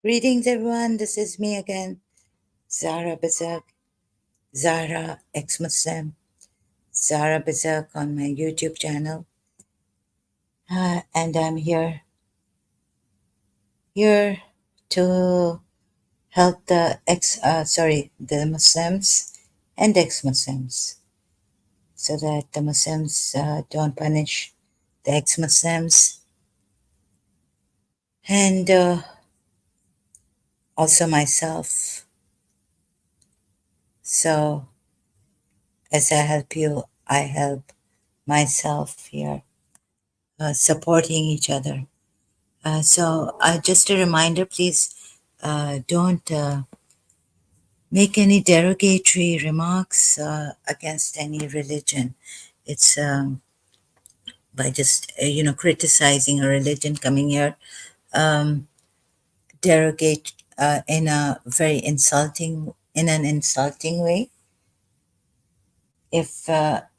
Greetings, everyone. This is me again, Zara Bazak, Zara ex-Muslim, Zara Bazak on my YouTube channel, and I'm here to help the Muslims and ex-Muslims, so that the Muslims don't punish the ex-Muslims, and also myself. So as I help you, I help myself here, supporting each other. Just a reminder, please don't make any derogatory remarks against any religion. It's by just criticizing a religion, coming here, um, derogate in a very insulting way. If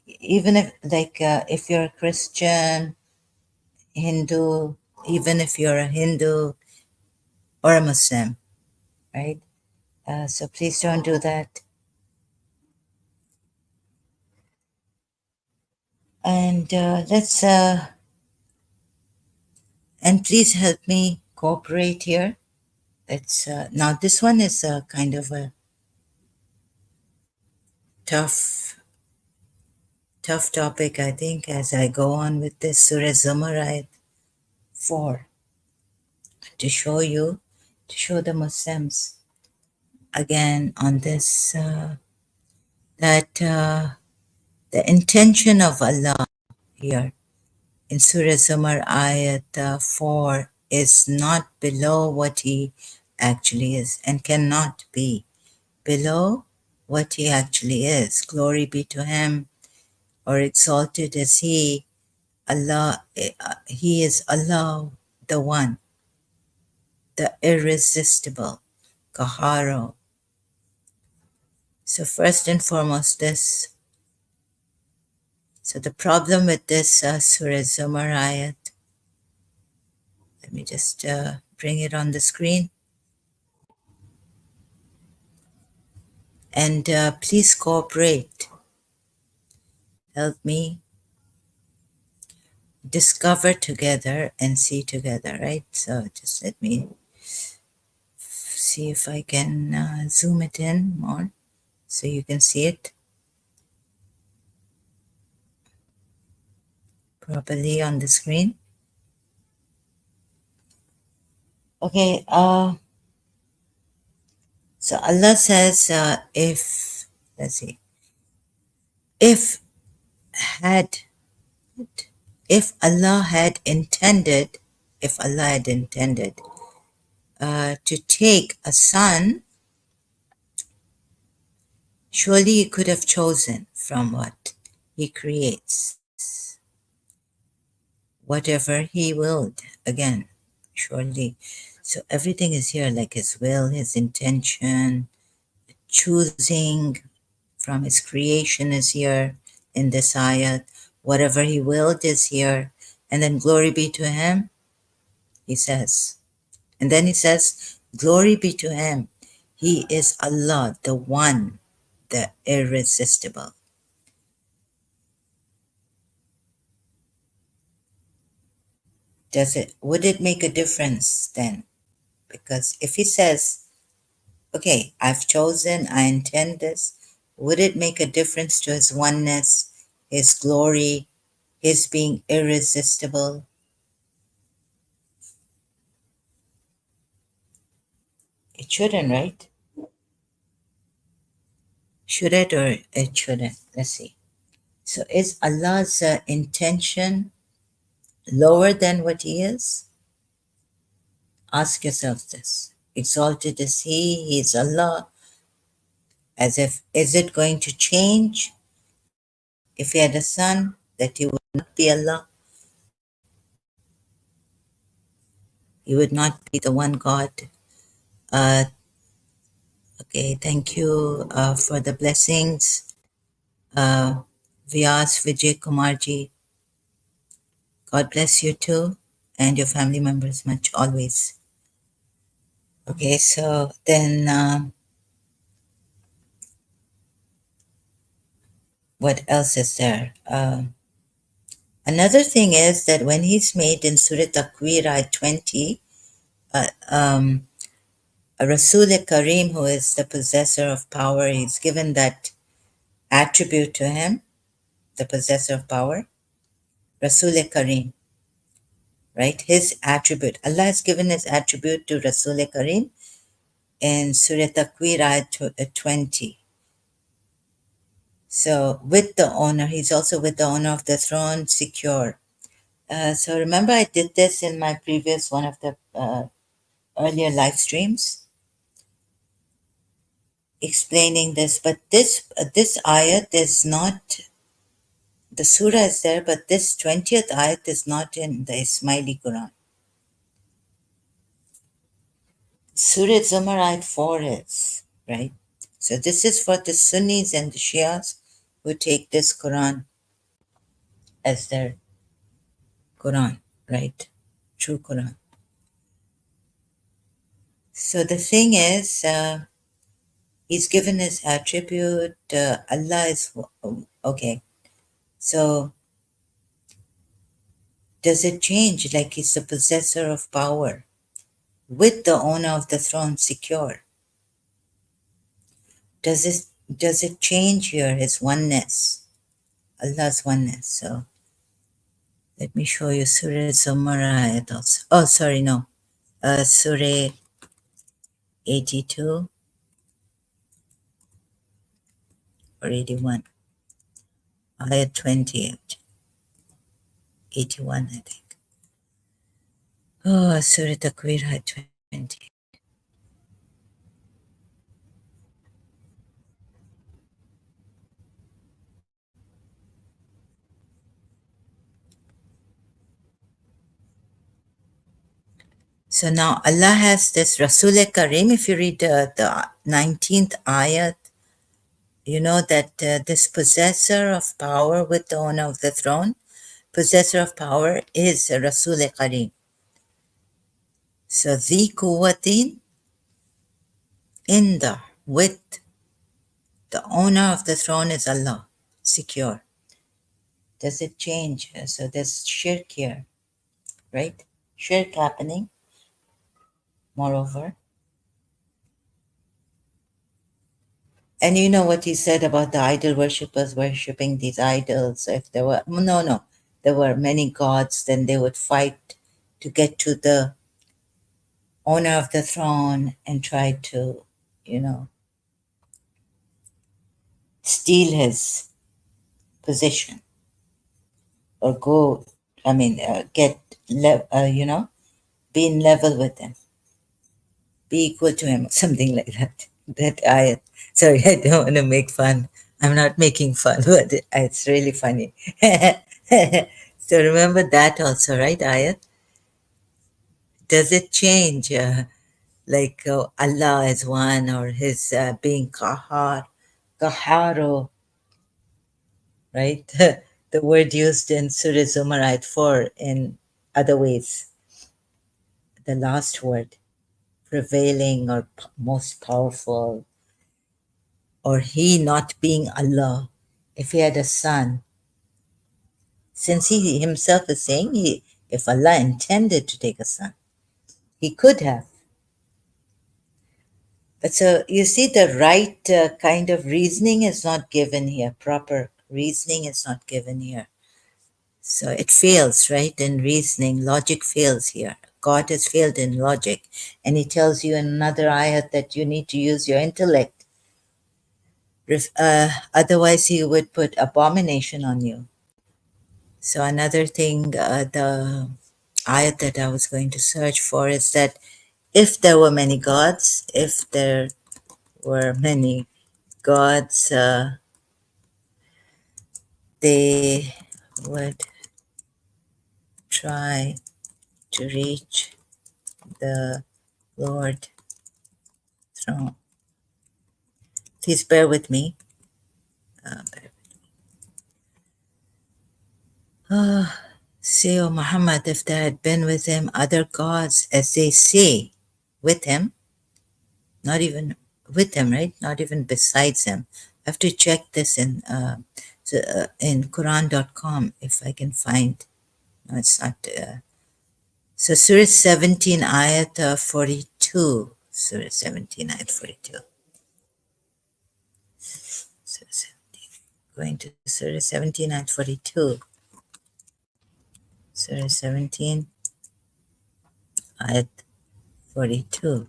even if you're a Christian, Hindu, even if you're a Hindu or a Muslim, right? So please don't do that. And and please help me cooperate here. It's now this one is a kind of a tough tough topic, I think, as I go on with this Surah Zumar Ayat 4, to show the Muslims again on this, that the intention of Allah here in Surah Zumar Ayat 4 is not below what He actually is, and cannot be below what He actually is. Glory be to Him, or exalted is He. Allah, He is Allah, the One, the irresistible, Kaharo. So first and foremost, this. So the problem with this Surah Zumar ayat, let me just bring it on the screen. And please cooperate. Help me discover together and see together, right? So just let me see if I can zoom it in more so you can see it properly on the screen. Okay, so Allah says, let's see, if had, if Allah had intended, if Allah had intended to take a son, surely He could have chosen from what He creates, whatever He willed, again, surely. So everything is here, like His will, His intention, choosing from His creation is here in this ayat. Whatever He willed is here. And then glory be to Him, He says. And then He says, glory be to Him. He is Allah, the One, the irresistible. Would it make a difference then? Because if He says, okay, I've chosen, I intend this, would it make a difference to His oneness, His glory, His being irresistible? It shouldn't, right? Should it or it shouldn't? Let's see. So is Allah's intention lower than what He is? Ask yourself this. Exalted is He is Allah. As if, is it going to change if He had a son that He would not be Allah? He would not be the one God. Uh, okay, thank you for the blessings. Vyas Vijay Kumarji. God bless you too and your family members much always. Okay, so then what else is there? Another thing is that when he's made in Surah Takwir, ayat 20, a Rasul Kareem, who is the possessor of power, he's given that attribute to him, the possessor of power, Rasul Kareem, right? His attribute. Allah has given his attribute to Rasul Kareem in Surah Takwir, ayat 20. So with the owner, he's also with the owner of the throne, secure. So remember I did this in my previous one of the earlier live streams explaining this, but this ayat is not, the surah is there, but this 20th ayat is not in the Ismaili Quran. Surah Zumar ayat 4 is, right? So this is for the Sunnis and the Shias who take this Quran as their Quran, right? True Quran. So the thing is, he's given his attribute, Allah is, okay. So does it change like he's the possessor of power with the owner of the throne secure? Does it does it change here his oneness, Allah's oneness? So let me show you Surah Zumar ayat also. Oh, sorry, no. Surah 82 or 81. Ayat 28. 81, I think. Oh, Surah Takwir ayat 20. So now Allah has this Rasul Karim. If you read the 19th ayat, you know that this possessor of power with the owner of the throne, possessor of power is Rasul Karim. So the Quwwatin in the with the owner of the throne is Allah, secure. Does it change? So there's shirk here, right? Shirk happening, moreover. And you know what he said about the idol worshippers worshipping these idols. If there were, no, there were many gods, then they would fight to get to the owner of the throne and try to, you know, steal his position or go, get, be in level with him, be equal to him, something like that. That I, sorry, I don't want to make fun. I'm not making fun, but it's really funny. So remember that also, right, Ayat? Does it change, Allah is one or his being Qahar, Qaharo, right? The word used in Surah Zumar ayat 4 in other ways, the last word, prevailing or most powerful, or he not being Allah. If he had a son, since he himself is saying if Allah intended to take a son, he could have. But so you see, the right kind of reasoning is not given here, proper reasoning is not given here. So it fails, right? In reasoning, logic fails here. God has failed in logic. And he tells you in another ayat that you need to use your intellect. Otherwise, he would put abomination on you. So another thing, the ayat that I was going to search for is that if there were many gods, if there were many gods, they would try to reach the Lord throne. Please bear with me. Say, O Muhammad, if there had been with him other gods, as they say, with him, Not even with him, right? Not even besides him. I have to check this in Quran.com if I can find. No, it's not. So Surah 17, Ayat 42. Surah 17, Ayat 42. Surah 17. Going to Surah 17, Ayat 42. Surah 17, Ayat 42.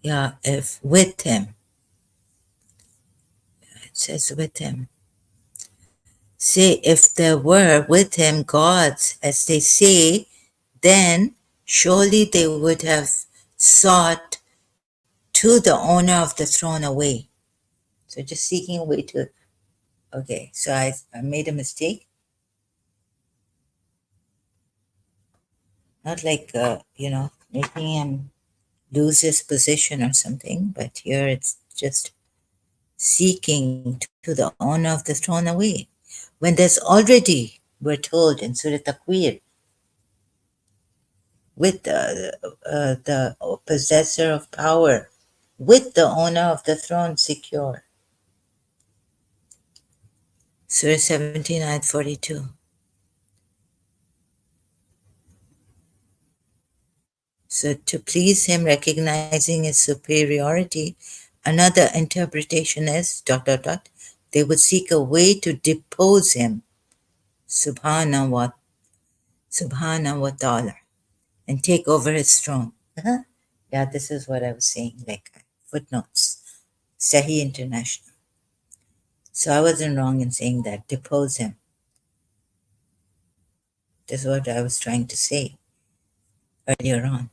Yeah, if with him. It says with him. Say, if there were with him gods, as they say, then surely they would have sought to the owner of the throne away. So just seeking a way to. Okay, so I made a mistake. Not like, making him lose his position or something, but here it's just seeking to the owner of the throne away. When there's already, we're told in Surah Takwir, with the possessor of power, with the owner of the throne secure. Surah 17, Ayat 42. So to please him, recognizing his superiority, another interpretation is dot dot dot. They would seek a way to depose him, subhanahu wa, subhanahu wa ta'ala, and take over his throne. Uh-huh. Yeah, this is what I was saying, like footnotes. Sahih International. So I wasn't wrong in saying that. Depose him. This is what I was trying to say earlier on.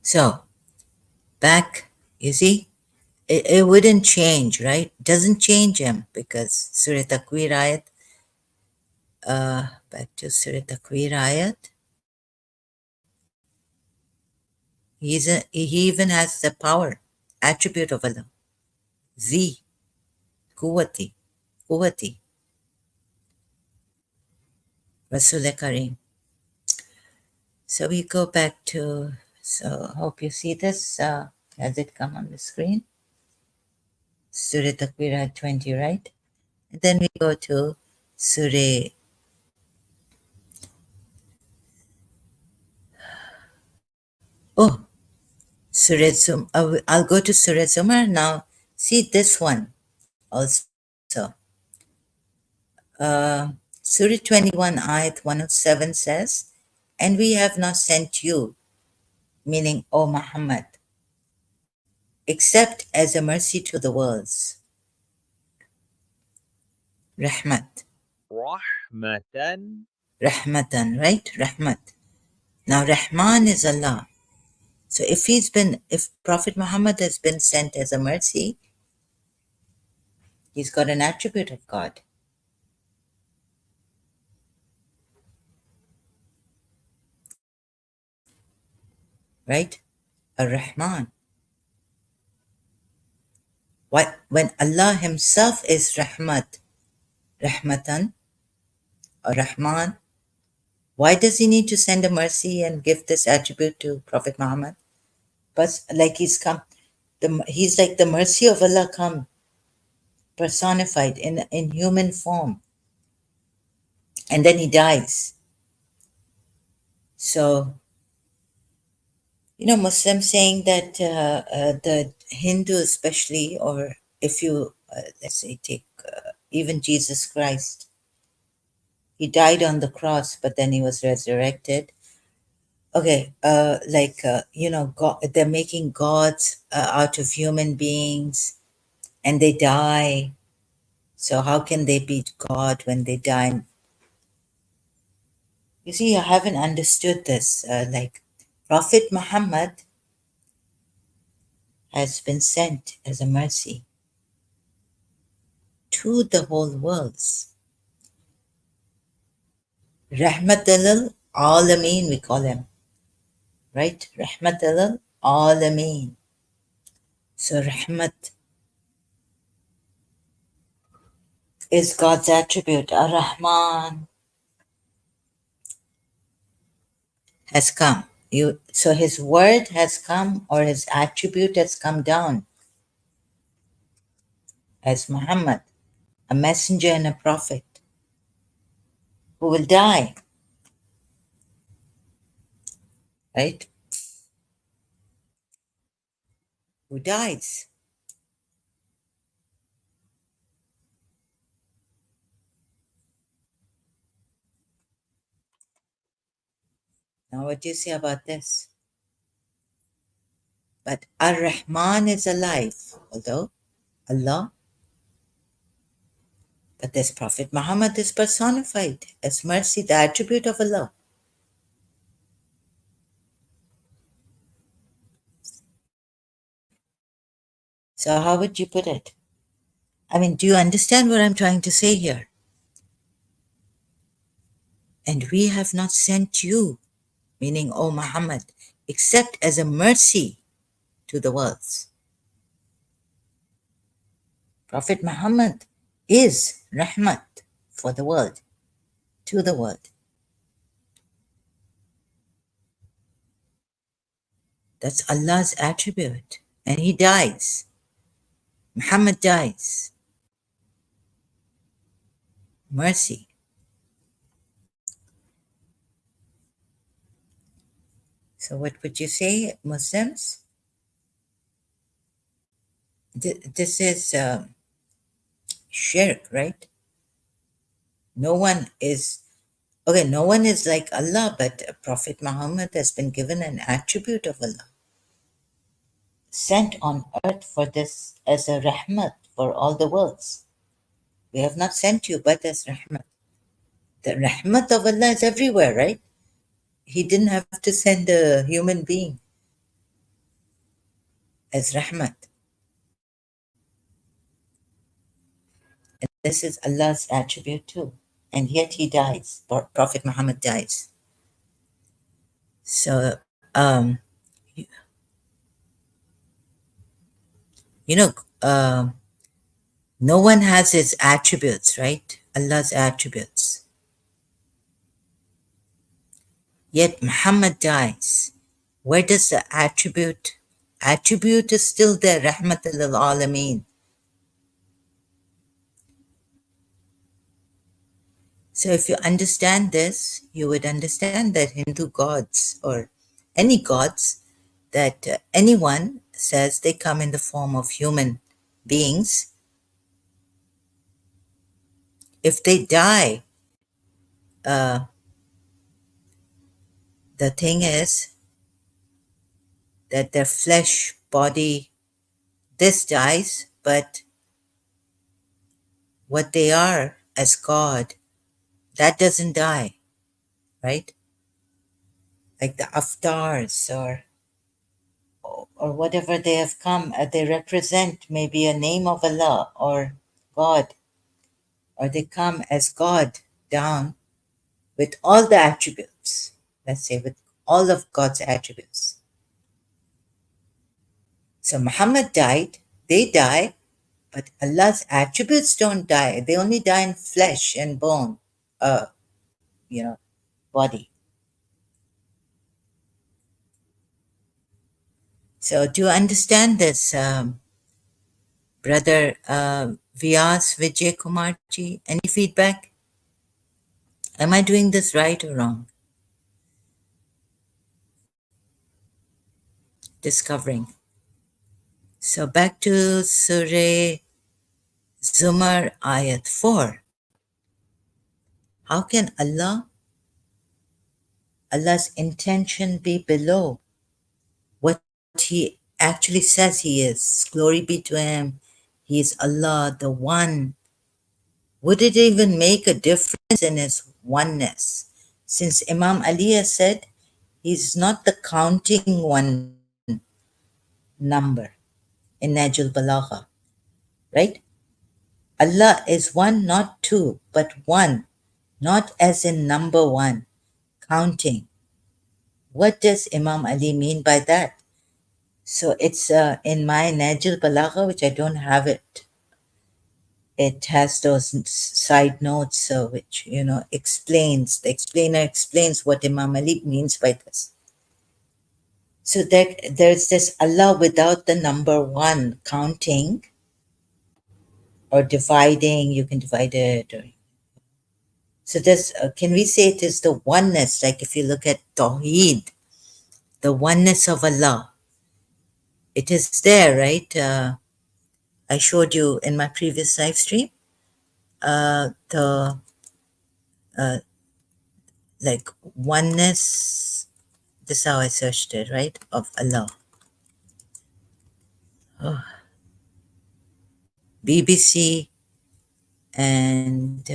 So back, you see, it wouldn't change, right? Doesn't change him because Surah Takwir ayat, back to Surah Takwir ayat, he even has the power, attribute of Allah. Z, Quwati, Quwati, Rasul Kareem. So we go back to, so hope you see this. Has it come on the screen? Surah Takwir ayat 20, right? And then we go to Surah. Oh, Surah I'll go to Surah Zumar now. See this one also. Surah 21, Ayat 107 says, and we have not sent you, meaning, O Muhammad, except as a mercy to the worlds. Rahmat. Rahmatan. Rahmatan, right? Rahmat. Now, Rahman is Allah. So if Prophet Muhammad has been sent as a mercy, he's got an attribute of God, right? Ar-Rahman. When Allah Himself is Rahmat, Rahmatan, or Rahman, why does He need to send a mercy and give this attribute to Prophet Muhammad? But like he's like the mercy of Allah come personified in human form, and then He dies. So Muslims saying that the Hindu, especially, or if you let's say take even Jesus Christ, he died on the cross, but then he was resurrected. Okay, God, they're making gods out of human beings, and they die. So how can they be God when they die? You see, I haven't understood this. Like Prophet Muhammad has been sent as a mercy to the whole worlds. Rahmatul Alameen, we call him, right? Rahmatul Alameen. So Rahmat, is God's attribute. Ar-Rahman has come. So his word has come, or his attribute has come down as Muhammad, a messenger and a prophet who will die, right? Who dies. Now, what do you say about this? But Ar-Rahman is alive, although Allah, but this Prophet Muhammad is personified as mercy, the attribute of Allah. So, how would you put it? I mean, do you understand what I'm trying to say here? And we have not sent you, meaning, O Muhammad, except as a mercy to the worlds. Prophet Muhammad is rahmat for the world, to the world. That's Allah's attribute. And he dies. Muhammad dies. Mercy. So, what would you say, Muslims? This is shirk, right? No one is, okay, no one is like Allah, but Prophet Muhammad has been given an attribute of Allah, sent on earth for this as a rahmat for all the worlds. We have not sent you but as rahmat. The rahmat of Allah is everywhere, right? He didn't have to send a human being as rahmat. And this is Allah's attribute too. And yet he dies. Prophet Muhammad dies. So, um, you know, no one has his attributes, right? Allah's attributes. Yet Muhammad dies. Where does the attribute? Attribute is still there, Rahmat lil Alameen. So if you understand this, you would understand that Hindu gods or any gods that anyone says they come in the form of human beings, if they die, uh, the thing is that their flesh, body, this dies, but what they are as God, that doesn't die, right? Like the avatars or whatever they have come, they represent maybe a name of Allah or God, or they come as God down with all the attributes, let's say with all of God's attributes. So Muhammad died, they die, but Allah's attributes don't die. They only die in flesh and bone, uh, body. So do you understand this, brother Vyas Vijay Kumarji? Any feedback? Am I doing this right or wrong? Discovering. So back to Surah Zumar Ayat 4. How can Allah's intention be below what he actually says he is? Glory be to him. He is Allah, the One. Would it even make a difference in his oneness? Since Imam Ali has said he's not the counting one number in Najul Balagha, right? Allah is one, not two, but one, not as in number one, counting. What does Imam Ali mean by that? So it's in my Najul Balagha, which I don't have it it has those side notes which, explains, the explainer explains what Imam Ali means by this. So there's this Allah without the number one, counting or dividing. You can divide it. So this, can we say it is the oneness? Like if you look at Tawheed, the oneness of Allah, it is there, right? I showed you in my previous live stream, the like oneness. This is how I searched it, right? Of Allah. Oh, BBC and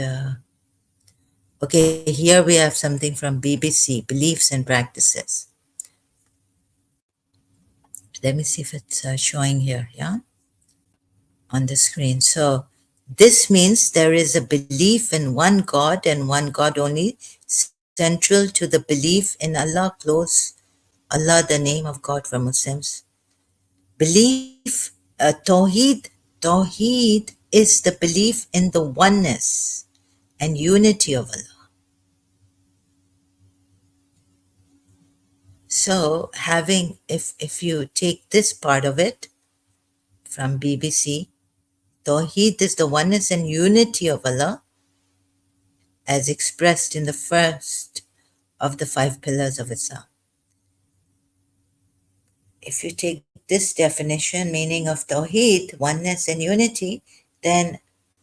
okay, here we have something from BBC, beliefs and practices. Let me see if it's showing here, yeah, on the screen. So this means there is a belief in one God and one God only, central to the belief in Allah, close Allah, the name of God for Muslims. Belief, Tawheed is the belief in the oneness and unity of Allah. So having, if you take this part of it from BBC, Tawheed is the oneness and unity of Allah as expressed in the first of the five pillars of Islam. If you take this definition, meaning of Tawheed, oneness and unity, then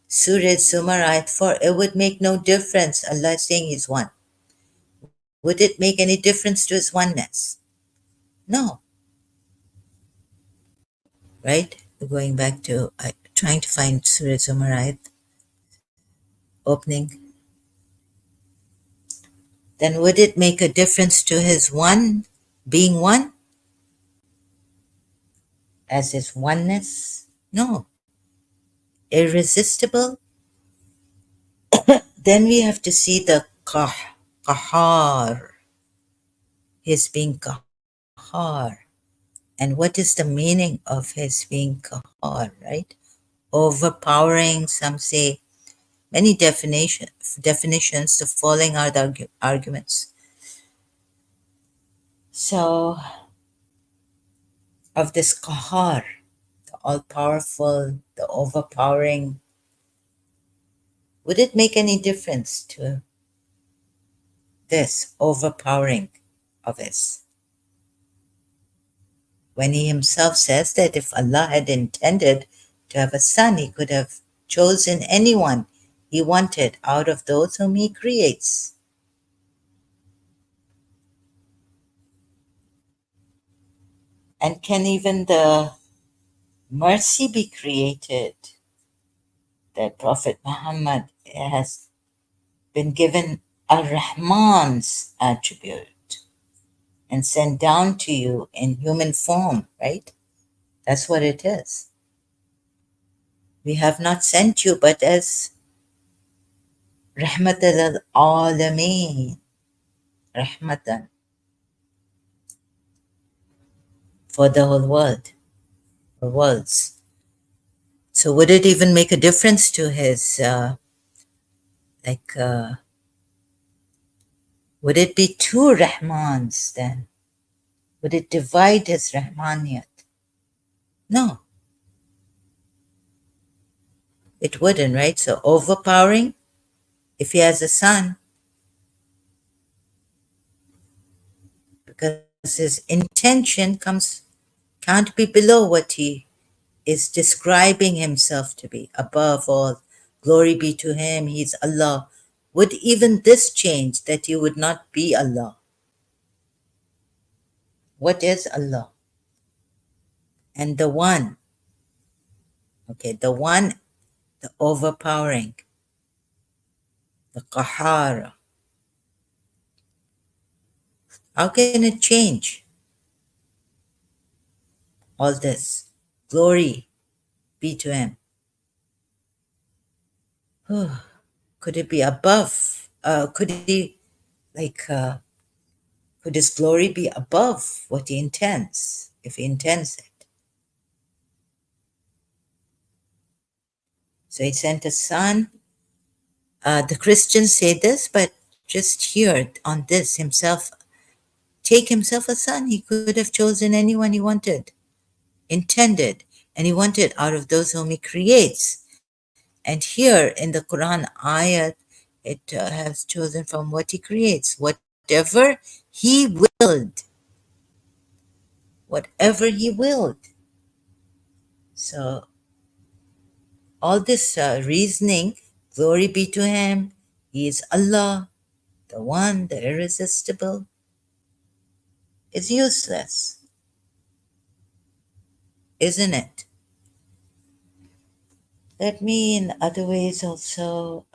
Surah Zumar Ayat 4, it would make no difference. Allah is saying He's one. Would it make any difference to His oneness? No, right? Going back to trying to find Surah Zumar Ayat opening, then would it make a difference to His one, being one, as His oneness? No. Irresistible? Then we have to see the Qahar, His being Qahar. And what is the meaning of His being Qahar, right? Overpowering, some say. Many definitions, the following are the arguments. So, of this Qahar, the all-powerful, the overpowering, would it make any difference to this overpowering of His? When He Himself says that if Allah had intended to have a son, He could have chosen anyone He wanted out of those whom He creates. And can even the mercy be created that Prophet Muhammad has been given Ar-Rahman's attribute and sent down to you in human form, right? That's what it is. We have not sent you but as Rahmatan al-Alameen, Rahmatan, for the whole world, or worlds. So would it even make a difference to His, would it be two Rahmans then? Would it divide His Rahmaniyat? No, it wouldn't, right? So overpowering, if He has a son, because His intention can't be below what He is describing Himself to be. Above all, glory be to Him, He's Allah. Would even this change, that He would not be Allah? What is Allah? And the one, okay, the one, the overpowering, the Qahar. How can it change all this? Glory be to Him. Could it be above? Like, could His glory be above what He intends, if He intends it? So he sent a son. The Christians say this, but just here on this himself, take himself a son. He could have chosen anyone he wanted, intended, and he wanted out of those whom he creates. And here in the Quran ayat, it has chosen from what he creates, whatever he willed, whatever he willed. So all this reasoning, glory be to him, he is Allah, the one, the irresistible, is useless, isn't it? Let me, in other ways also,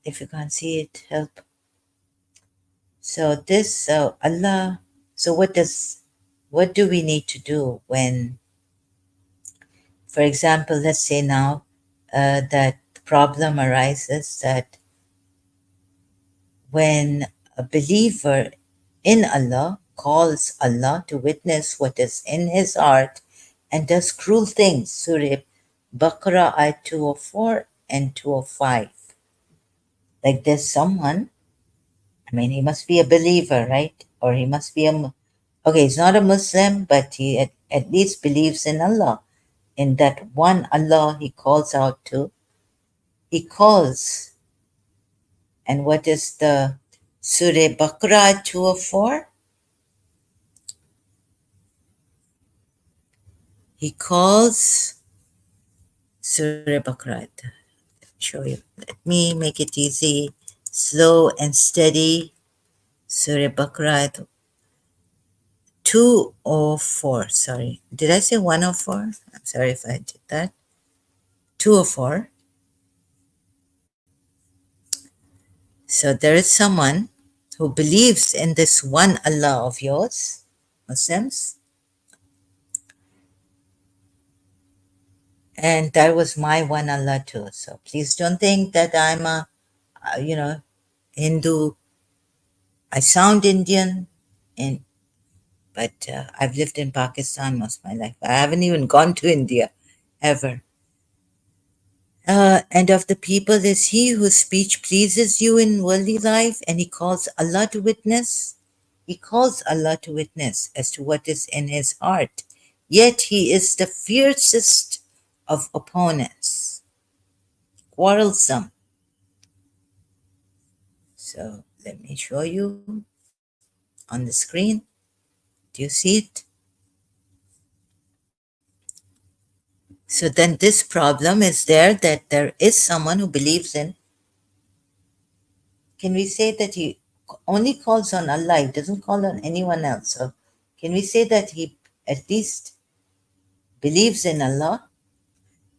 if you can't see it, help. So this Allah. So what do we need to do when, for example, let's say now that the problem arises that when a believer in Allah calls Allah to witness what is in his heart and does cruel things. Surah Baqarah ayat 204 and 205. Like there's someone, I mean, he must be a believer, right? Or he must be okay, he's not a Muslim, but he at least believes in Allah, in that one Allah he calls out to. He calls, and what is the Surah Baqarah 204? He calls Surah Baqarah. Show you. Let me make it easy, slow and steady. Surah Baqarah 204. Sorry. Did I say 104? I'm sorry if I did that. 204. So there is someone who believes in this one Allah of yours, Muslims, and that was my one Allah too. So please don't think that I'm a Hindu. I sound Indian, and but I've lived in Pakistan most of my life. I haven't even gone to India, ever. And of the people is he whose speech pleases you in worldly life, and he calls Allah to witness. He calls Allah to witness as to what is in his heart. Yet he is the fiercest of opponents, quarrelsome. So let me show you on the screen. Do you see it? So then this problem is there, that there is someone who believes in. Can we say that he only calls on Allah, he doesn't call on anyone else? So can we say that he at least believes in Allah,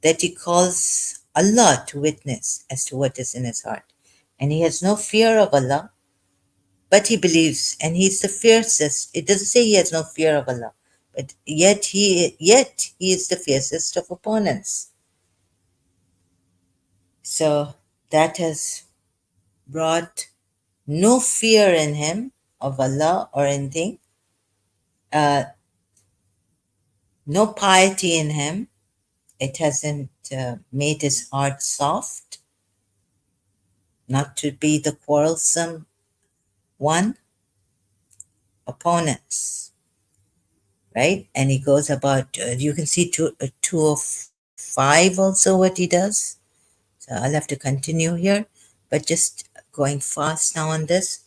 that he calls Allah to witness as to what is in his heart? And he has no fear of Allah, but he believes, and he's the fiercest. It doesn't say he has no fear of Allah, but yet he is the fiercest of opponents. So that has brought no fear in him of Allah or anything, uh, no piety in him. It hasn't made his heart soft, not to be the quarrelsome one, opponents, right? And he goes about, you can see 205 also what he does. So I'll have to continue here, but just going fast now on this.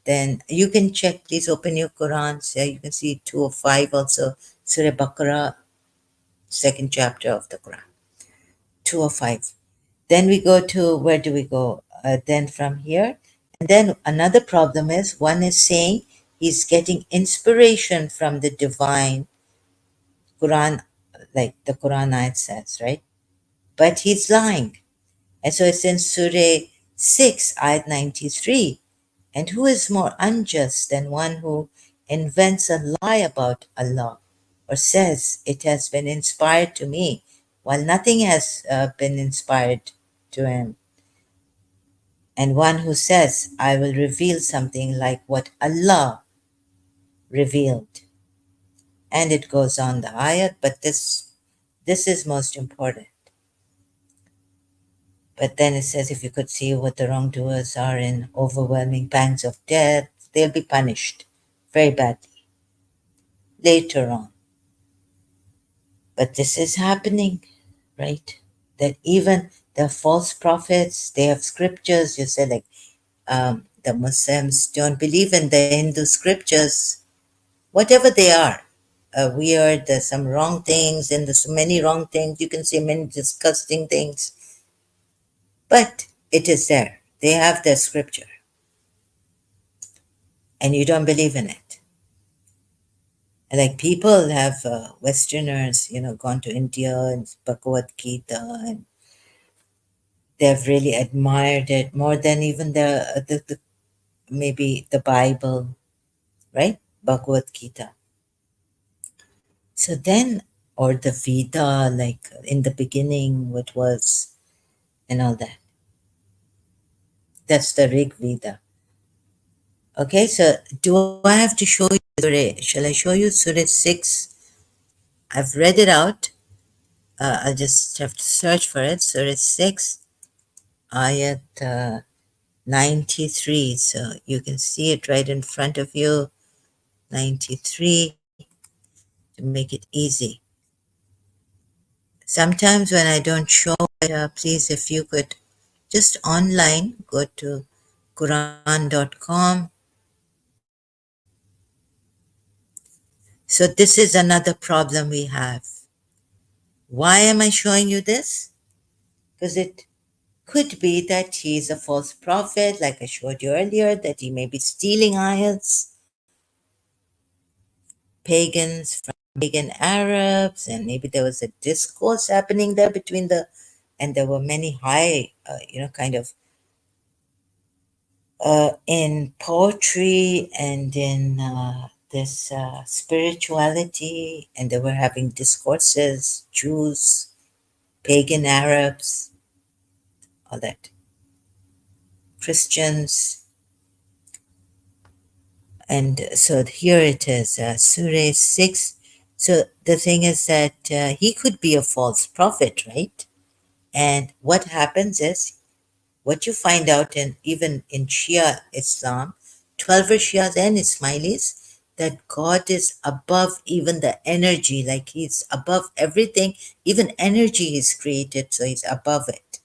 Then you can check, please open your Qurans. Yeah, you can see 205 also, Surah Baqarah, second chapter of the Quran. 205. Then we go to, where do we go? Then from here. And then another problem is, one is saying he's getting inspiration from the divine Quran, like the Quran ayat says, right? But he's lying. And so it's in Surah 6, ayat 93. And who is more unjust than one who invents a lie about Allah, or says it has been inspired to me, while nothing has been inspired to him? And one who says, I will reveal something like what Allah revealed. And it goes on the ayat, but this is most important. But then it says, if you could see what the wrongdoers are in overwhelming pangs of death, they'll be punished very badly later on. But this is happening, right? That even the false prophets, they have scriptures. You say, like, the Muslims don't believe in the Hindu scriptures, whatever they are. Weird, there's some wrong things, and there's so many wrong things. You can say many disgusting things, but it is there. They have their scripture, and you don't believe in it. And like people have, Westerners, gone to India and Bhagavad Gita, and they've really admired it more than even the maybe the Bible, right? Bhagavad Gita. So then, or the Veda, like in the beginning, what was, and all that. That's the Rig Veda. Okay, so do I have to show you Surah? Shall I show you Surah 6? I've read it out. I'll just have to search for it. Surah 6, Ayat 93. So you can see it right in front of you. 93, to make it easy. Sometimes when I don't show it, please, if you could just online go to Quran.com. So this is another problem we have. Why am I showing you this? Because it could be that he's a false prophet, like I showed you earlier, that he may be stealing ayats, pagans from pagan Arabs, and maybe there was a discourse happening there between and there were many high, kind of, in poetry and in this spirituality, and they were having discourses, Jews, pagan Arabs, all that, Christians. And so here it is, Surah 6. So the thing is that he could be a false prophet, right? And what happens is, what you find out in even in Shia Islam, 12 Shias and Ismailis, that God is above even the energy, like he's above everything. Even energy is created, so he's above it,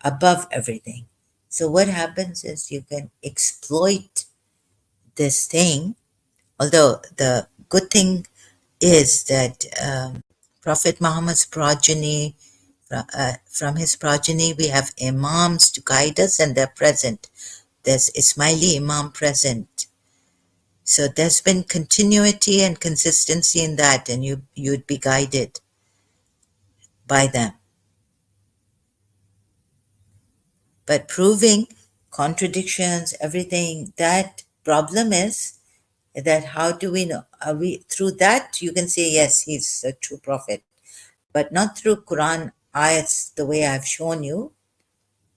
above everything. So what happens is you can exploit this thing. Although the good thing is that Prophet Muhammad's progeny, from his progeny, we have imams to guide us, and they're present. There's Ismaili Imam present. So there's been continuity and consistency in that, and you'd be guided by them. But proving contradictions, everything, that problem is that how do we know? Are we through that you can say yes, he's a true prophet, but not through Quran ayats the way I've shown you,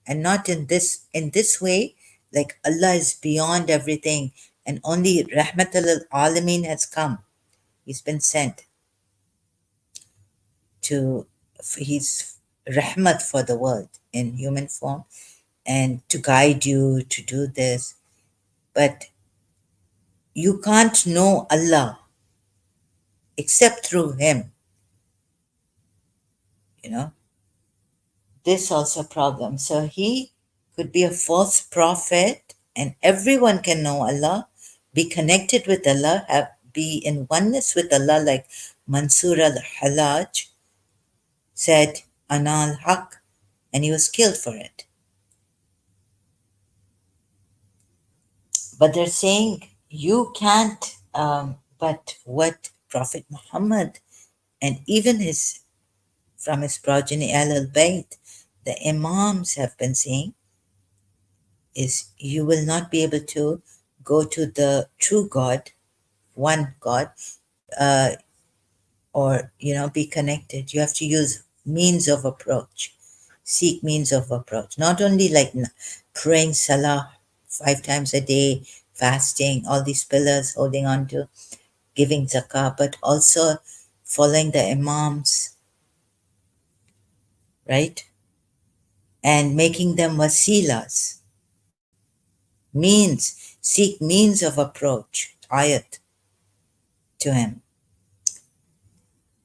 and not in this way, like Allah is beyond everything, and only Rahmatul lil Alameen has come. He's been sent to, he's Rahmat for the world in human form, and to guide you to do this. But you can't know Allah except through Him, you know. This also a problem. So he could be a false prophet, and everyone can know Allah, be connected with Allah, be in oneness with Allah, like Mansur al-Hallaj said, Ana al-Haq, and he was killed for it. But they're saying you can't, but what Prophet Muhammad and even from his progeny Al-Bayt, the Imams have been saying, is you will not be able to go to the true God, one God, uh, or be connected. You have to use means of approach, seek means of approach. Not only like praying salah 5 times a day, fasting, all these pillars, holding on to, giving zakah, but also following the imams, right? and making them wasilas, means, seek means of approach, ayat, to him.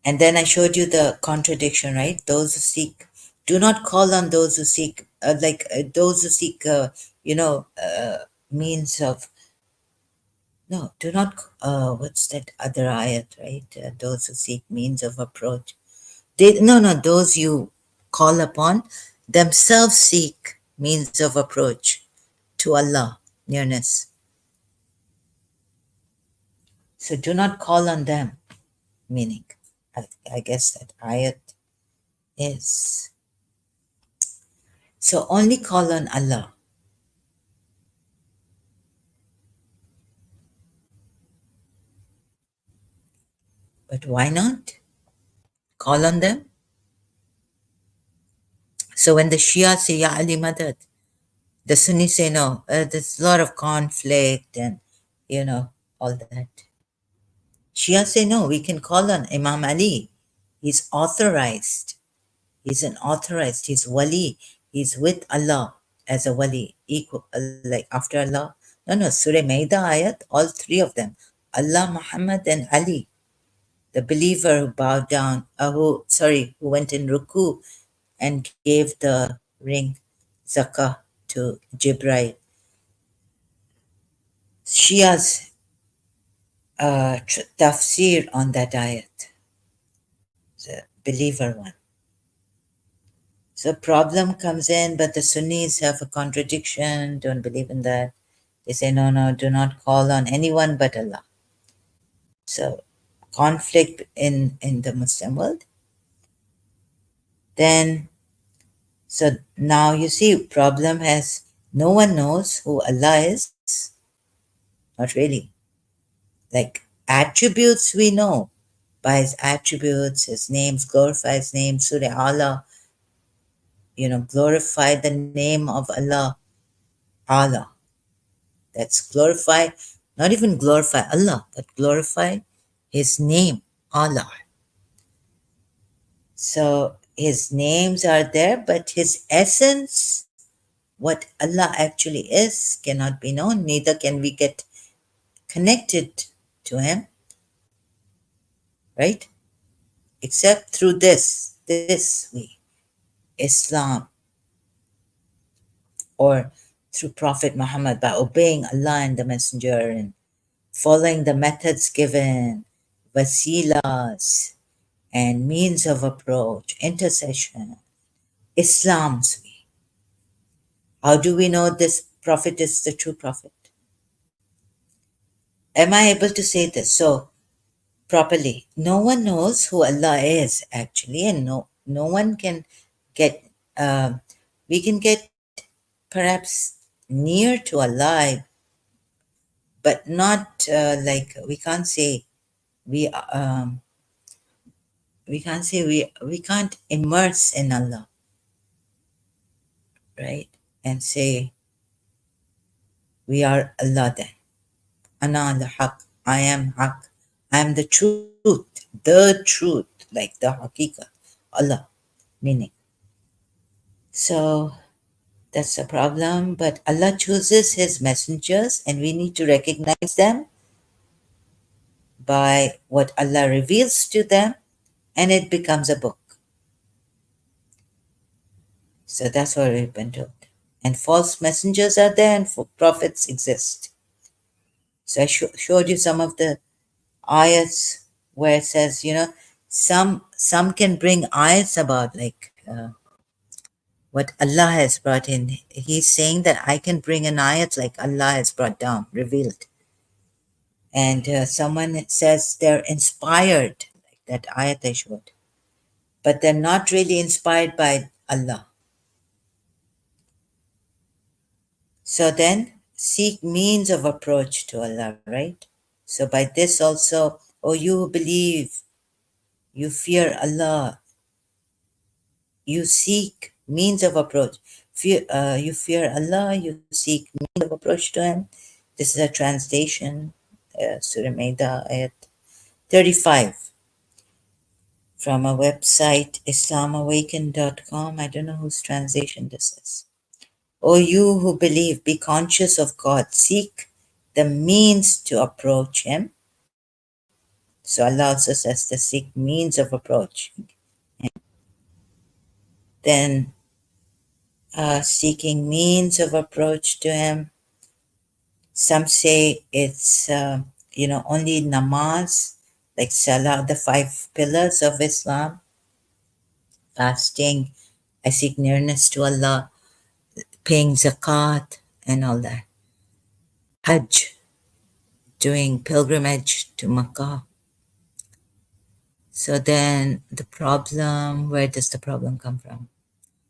And then I showed you the contradiction, right? Those who seek, do not call on those who seek, those who seek, means of, no, do not, what's that other ayat, right? Those who seek means of approach. No, those you call upon themselves seek means of approach to Allah, nearness. So do not call on them, meaning, I guess that ayat is. So only call on Allah. But why not? Call on them. So when the Shia say, Ya Ali Madad, the Sunni say, no, there's a lot of conflict and, all that. Shia say, no, we can call on Imam Ali. He's authorized. He's an authorized, he's wali. He's with Allah as a wali, equal, like after Allah. No, Surah Maida ayat, all three of them. Allah, Muhammad, and Ali, the believer who bowed down, who went in ruku and gave the ring zakah to Jibril. Shia's tafsir on that ayat, the believer one. So problem comes in, but the Sunnis have a contradiction, don't believe in that. They say, no, do not call on anyone but Allah. So conflict in the Muslim world. Then, so now you see, problem has, no one knows who Allah is. Not really. Like attributes we know by his attributes, his names, glorify his name, Surah Allah, glorify the name of Allah, Allah. That's glorify, not even glorify Allah, but glorify his name, Allah. So his names are there, but his essence, what Allah actually is, cannot be known. Neither can we get connected to him, right? Except through this way, Islam, or through Prophet Muhammad, by obeying Allah and the Messenger and following the methods given, wasilas, and means of approach, intercession, Islam's way. How do we know this prophet is the true prophet? Am I able to say this so properly? No one knows who Allah is actually, and no one can get. We can get perhaps near to Allah, but not like we can't say we we can't immerse in Allah, right? And say we are Allah then. Ana al-Haq, I am Haq, I am the truth, like the Haqiqah, Allah, meaning. So that's a problem, but Allah chooses His messengers and we need to recognize them by what Allah reveals to them, and it becomes a book. So that's what we've been told. And false messengers are there and prophets exist. So I showed you some of the ayats where it says, some can bring ayats about like what Allah has brought in. He's saying that I can bring an ayat like Allah has brought down, revealed. And someone says they're inspired, like that ayat I showed, but they're not really inspired by Allah. So then seek means of approach to Allah, right? So by this also, oh, you who believe, you fear Allah, you seek means of approach. You fear Allah, you seek means of approach to Him. This is a translation, Surah Maida, Ayat 35. from a website, islamawaken.com. I don't know whose translation this is. O you who believe, be conscious of God. Seek the means to approach Him. So Allah also says to seek means of approach. Then seeking means of approach to Him. Some say it's, only namaz, like salah, the five pillars of Islam, fasting. I seek nearness to Allah, paying zakat, and all that. Hajj, doing pilgrimage to Makkah. So then the problem, where does the problem come from?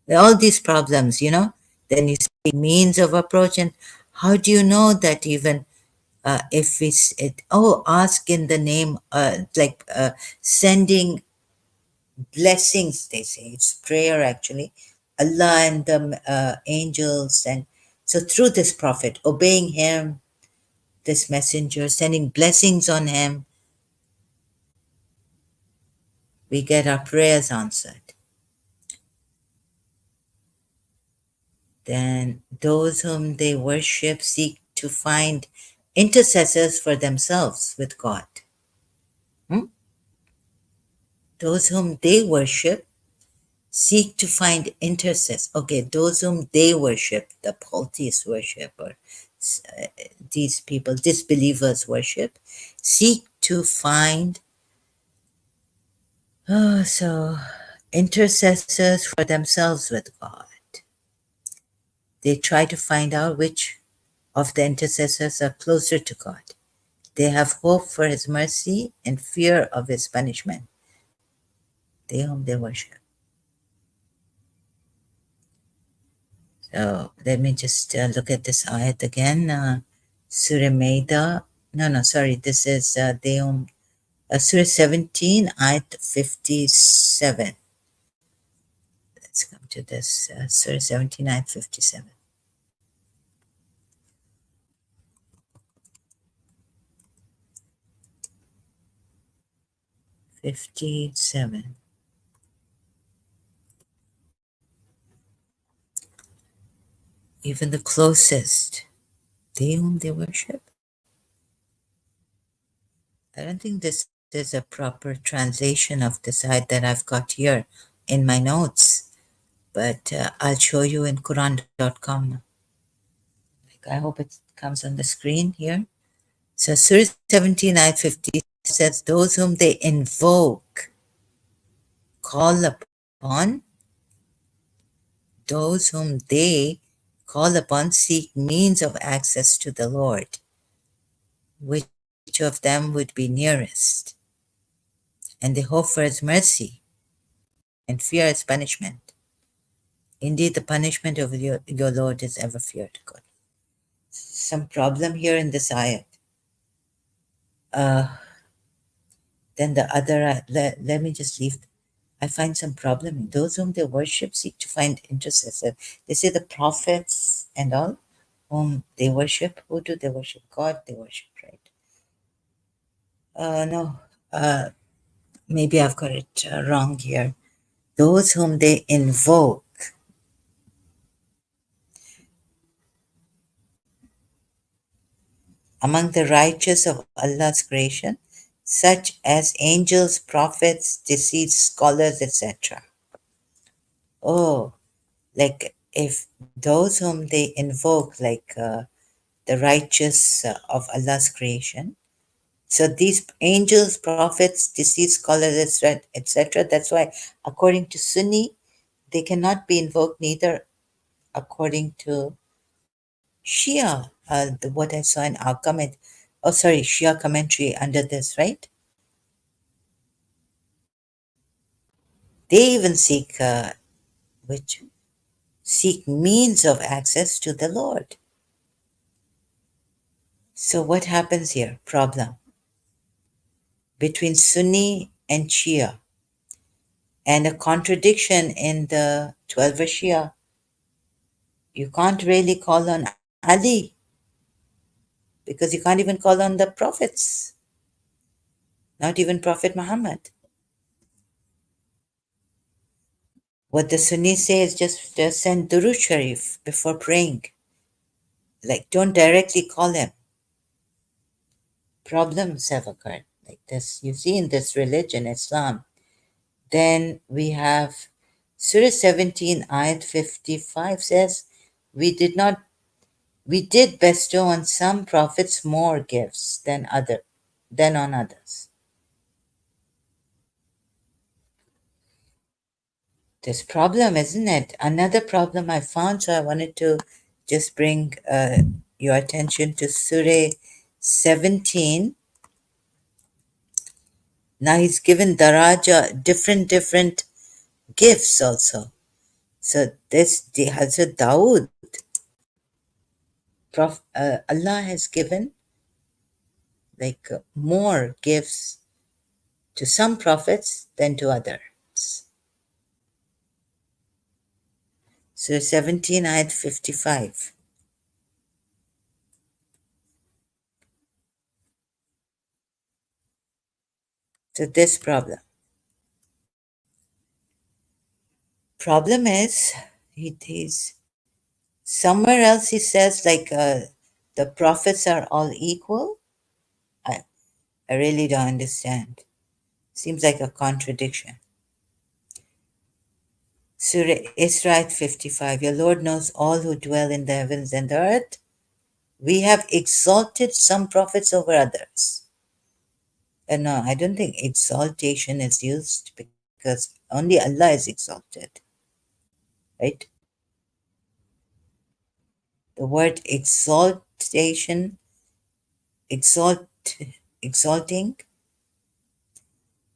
All these problems, then you speak means of approach, and how do you know that even if ask in the name, sending blessings, they say, it's prayer actually, Allah and the angels, and so through this prophet, obeying him, this messenger, sending blessings on him, we get our prayers answered. Then those whom they worship seek to find intercessors for themselves with God. Hmm? Those whom they worship seek to find intercessors. Okay, those whom they worship, the polytheists worship, or uh, these people, disbelievers worship, seek to find, intercessors for themselves with God. They try to find out which of the intercessors are closer to God. They have hope for his mercy and fear of his punishment, they whom they worship. So let me just look at this ayat again. Surah Maida. No, sorry. This is they whom, Surah 17, ayat 57. Let's come to this. Surah 17, ayat 57. 57. Even the closest, they whom they worship. I don't think this is a proper translation of this ayat that I've got here in my notes, but I'll show you in Quran.com. I hope it comes on the screen here. So Surah 17, ayat 50 says, those whom they invoke, call upon, those whom they call upon seek means of access to the Lord. Which of them would be nearest? And they hope for his mercy and fear his punishment. Indeed, the punishment of your Lord is ever feared. God. Some problem here in this ayat. Then the other, let me just leave. I find some problem in those whom they worship seek to find intercessor. They say the prophets and all whom they worship. Who do they worship? God they worship, right? No, maybe I've got it wrong here. Those whom they invoke. Among the righteous of Allah's creation, such as angels, prophets, deceased scholars, etc. Oh, like if those whom they invoke, like the righteous of Allah's creation. So these angels, prophets, deceased scholars, etc. That's why, according to Sunni, they cannot be invoked, neither according to Shia. What I saw in our comment, Shia commentary under this, right? They even which seek means of access to the Lord. So what happens here? Problem between Sunni and Shia, and a contradiction in the 12 Shia. You can't really call on Ali because you can't even call on the prophets, not even Prophet Muhammad. What the Sunnis say is just send Durood Sharif before praying. Like, don't directly call him. Problems have occurred like this. You see, in this religion, Islam. Then we have Surah 17, Ayat 55 says, We did not, we did bestow on some prophets more gifts than on others. This problem, isn't it? Another problem I found, so I wanted to just bring your attention to Surah 17. Now he's given Daraja different gifts also. So this the Hazrat Dawood, Allah has given like more gifts to some prophets than to others. So 17 ayat 55. So this problem is he's somewhere else he says like the prophets are all equal. I, I really don't understand. Seems like a contradiction. Surah Isra 55. Your Lord knows all who dwell in the heavens and the earth. We have exalted some prophets over others. No, I don't think exaltation is used because only Allah is exalted, right? The word exaltation, exalt, exalting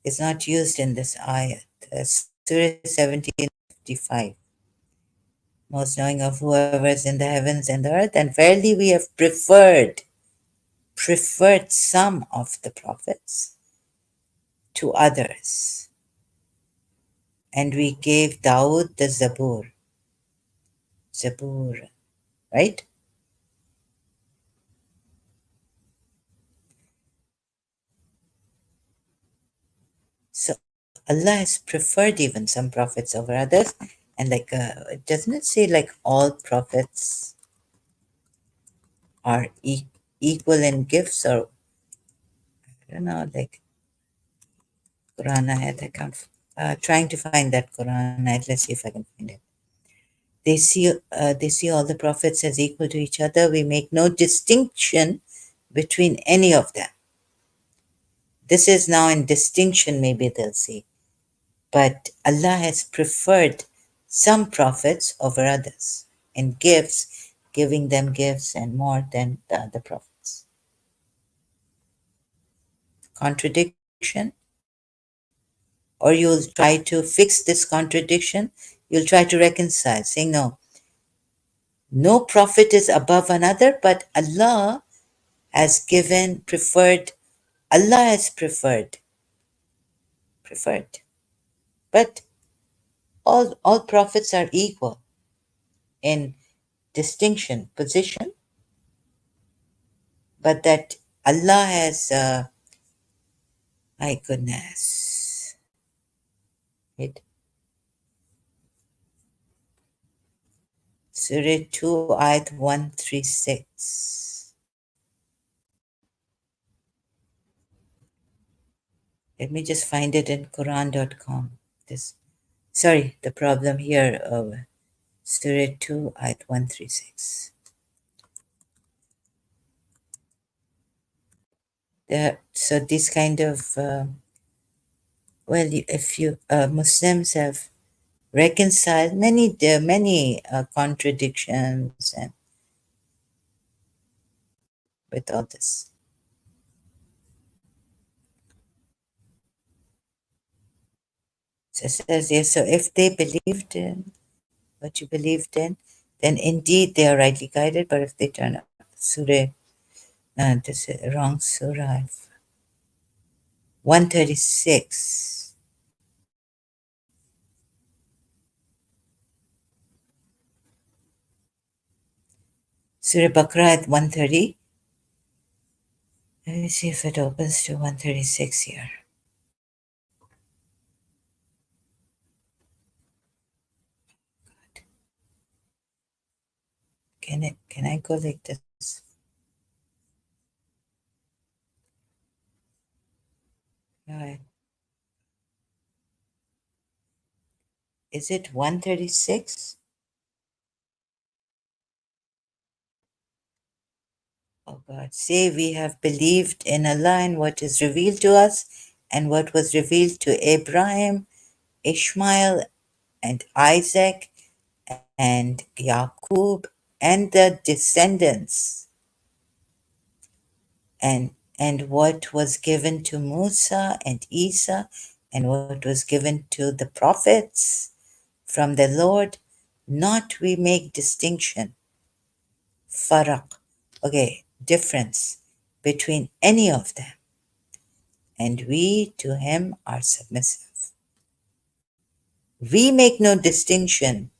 is not used in this ayat. Surah 17:55. Most knowing of whoever is in the heavens and the earth, and verily we have preferred some of the prophets to others. And we gave Dawood the Zabur, right? So Allah has preferred even some prophets over others. And like, doesn't it say like all prophets are equal in gifts? Or I don't know, like Quran ayat, I can't, trying to find that Quran ayat. Let's see if I can find it. They see all the prophets as equal to each other. We make no distinction between any of them. This is now in distinction, maybe they'll see. But Allah has preferred some prophets over others in gifts, giving them gifts and more than the other prophets. Contradiction? Or you'll try to fix this contradiction, you'll try to reconcile, saying, no prophet is above another, but Allah has Allah has preferred. But all prophets are equal in distinction, position, but that Allah has, my goodness, it, Surah 2, Ayat 136. Let me just find it in Quran.com. The problem here, Surah 2, Ayat 136. So this kind of, if you Muslims have reconciled many contradictions and with all this. So it says yes, so if they believed in what you believed in, then indeed they are rightly guided. But if they turn up Surah, this is wrong Surah 136. Surah Baqarah at 130. Let me see if it opens to 136 here. Can I go like this? Right. Is it 136? Oh God. Say we have believed in Allah and what is revealed to us and what was revealed to Abraham, Ishmael, and Isaac, and Yaqub, and the descendants, and what was given to Musa and Isa, and what was given to the prophets from the Lord, not we make distinction, faraq, okay, difference between any of them, and we to him are submissive. We make no distinction,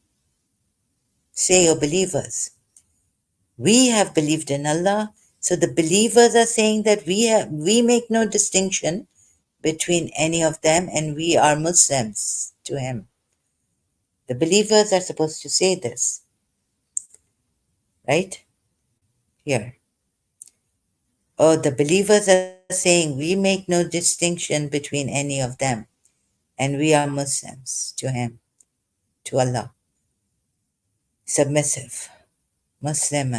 say, O believers. We have believed in Allah. So the believers are saying that we make no distinction between any of them and we are Muslims to him. The believers are supposed to say this, right? Here. Oh, the believers are saying we make no distinction between any of them and we are Muslims to him, to Allah. Submissive. Muslim.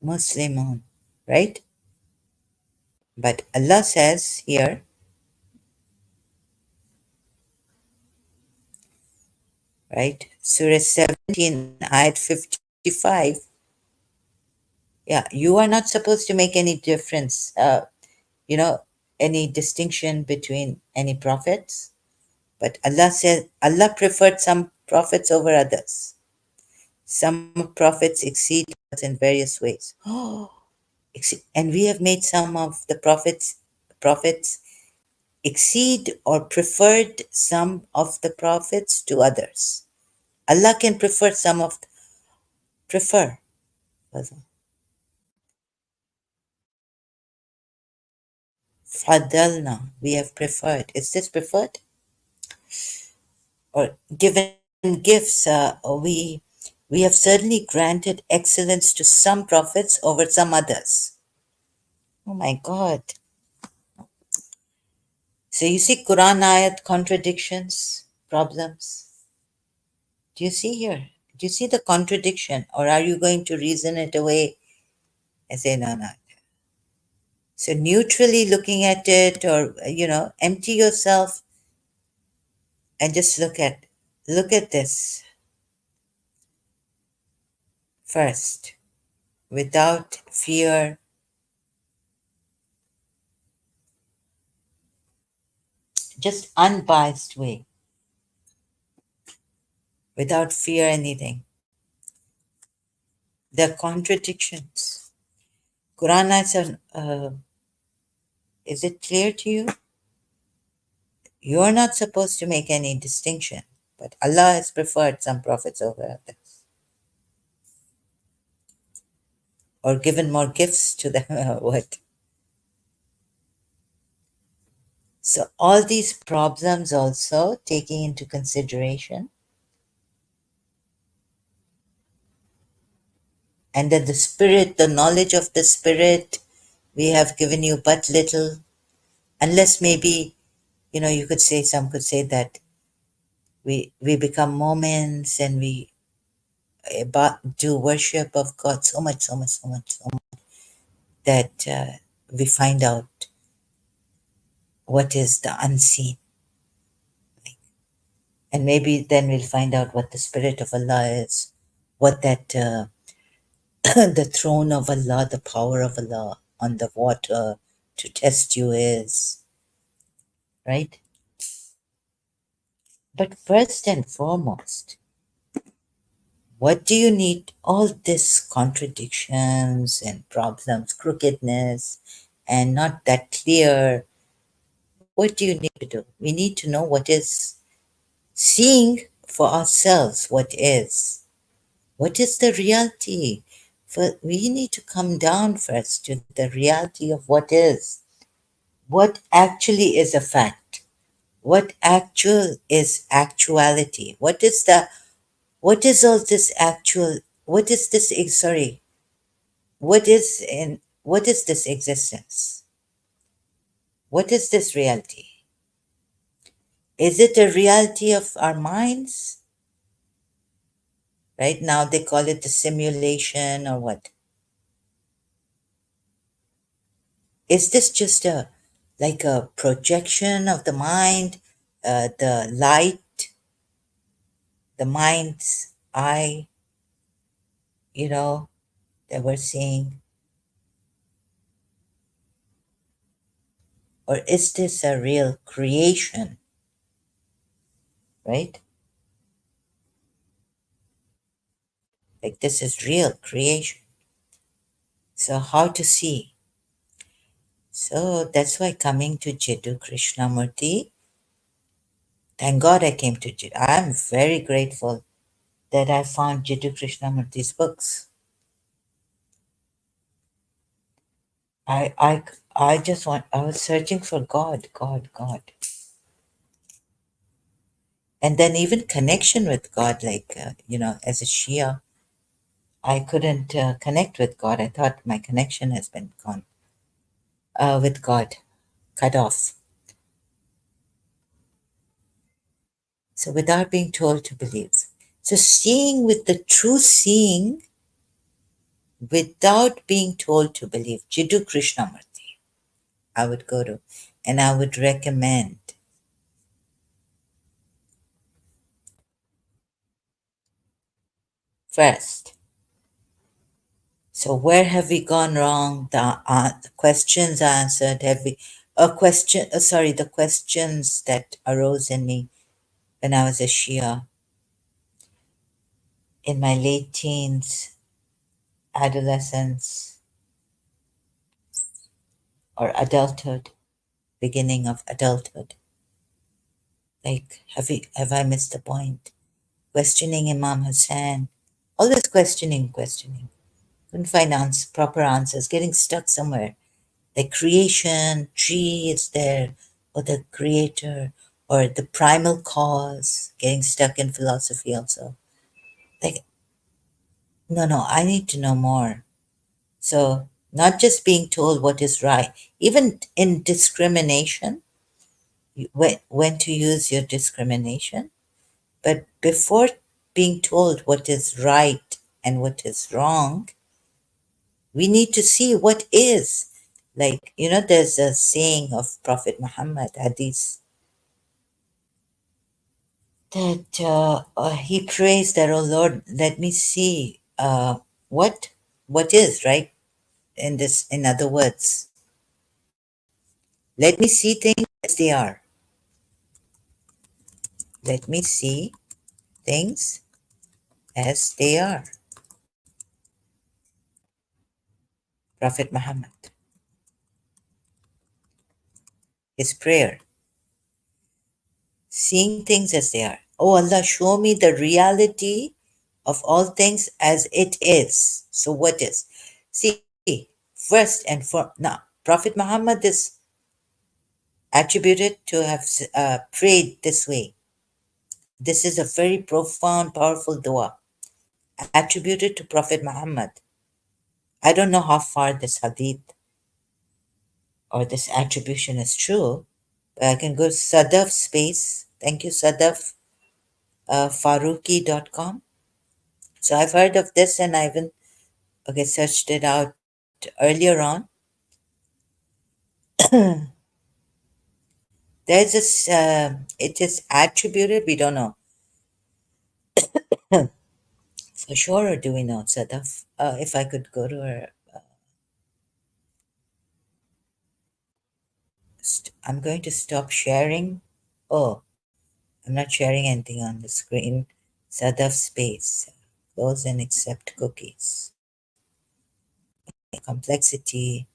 Muslimun. Right? But Allah says here, right? Surah 17, Ayat 55. Yeah, you are not supposed to make any difference, you know, any distinction between any prophets. But Allah said, Allah preferred some prophets over others. Some prophets exceed us in various ways. Oh, and we have made some of the prophets exceed or preferred some of the prophets to others. Allah can prefer some of prefer. Fadalna, we have preferred. Is this preferred? Or given gifts? We have certainly granted excellence to some prophets over some others. Oh my God. So you see Quran ayat contradictions, problems. Do you see here? Do you see the contradiction? Or are you going to reason it away and say, no, no? So neutrally looking at it, or empty yourself and just look at this first, without fear, just unbiased way, without fear anything. The contradictions. Quran ayats is it clear to you? You're not supposed to make any distinction, but Allah has preferred some prophets over others, or given more gifts to them, or what? So all these problems also taking into consideration, and that the spirit, the knowledge of the spirit, we have given you but little, unless maybe, you could say, some could say that we become moments and we do worship of God so much, so much, so much, so much, that we find out what is the unseen. And maybe then we'll find out what the Spirit of Allah is, what that the throne of Allah, the power of Allah on the water to test you is, right? But first and foremost, what do you need all this contradictions and problems, crookedness, and not that clear? What do you need to do? We need to know what is, seeing for ourselves what is. What is the reality? For we need to come down first to the reality of what is. What actually is a fact? What actual is actuality? What is all this actual, what is this, sorry, what is this existence? What is this reality? Is it a reality of our minds? Right now they call it the simulation or what? Is this just a like a projection of the mind, the light, the mind's eye, you know, that we're seeing? Or is this a real creation, right? Like this is real creation. So how to see? So that's why coming to Jiddu Krishnamurti, thank God I came to Jiddu. I'm very grateful that I found Jiddu Krishnamurti's books. I, I, I just want, I was searching for God, God, God. And then even connection with God, like, as a Shia, I couldn't connect with God. I thought my connection has been gone with God, cut off. So without being told to believe. So seeing with the true seeing without being told to believe. Jiddu Krishnamurti, I would go to, and I would recommend. First, so where have we gone wrong? The questions answered. Have we a question? Sorry, the questions that arose in me when I was a Shia in my late teens, adolescence, or adulthood, beginning of adulthood. Like, have I missed the point? Questioning Imam Hussain, always questioning. Couldn't find proper answers, getting stuck somewhere. The creation, tree is there, or the creator, or the primal cause, getting stuck in philosophy also. Like, no, I need to know more. So, not just being told what is right, even in discrimination, when to use your discrimination, but before being told what is right and what is wrong, we need to see what is. Like, there's a saying of Prophet Muhammad, hadith, that he prays that, oh Lord, let me see what what is right in this. In other words, let me see things as they are. Let me see things as they are. Prophet Muhammad, his prayer, seeing things as they are. Oh Allah, show me the reality of all things as it is. So what is? See, first and for now, Prophet Muhammad is attributed to have prayed this way. This is a very profound, powerful dua attributed to Prophet Muhammad. I don't know how far this hadith or this attribution is true, but I can go to Sadaf space. Thank you, Sadaf, Faruqi.com. So I've heard of this and I even searched it out earlier on. There's this, it is attributed, we don't know for sure, or do we know, Sadaf? If I could go to her, I'm going to stop sharing. Oh, I'm not sharing anything on the screen. Sadaf space, close and accept cookies. Complexity.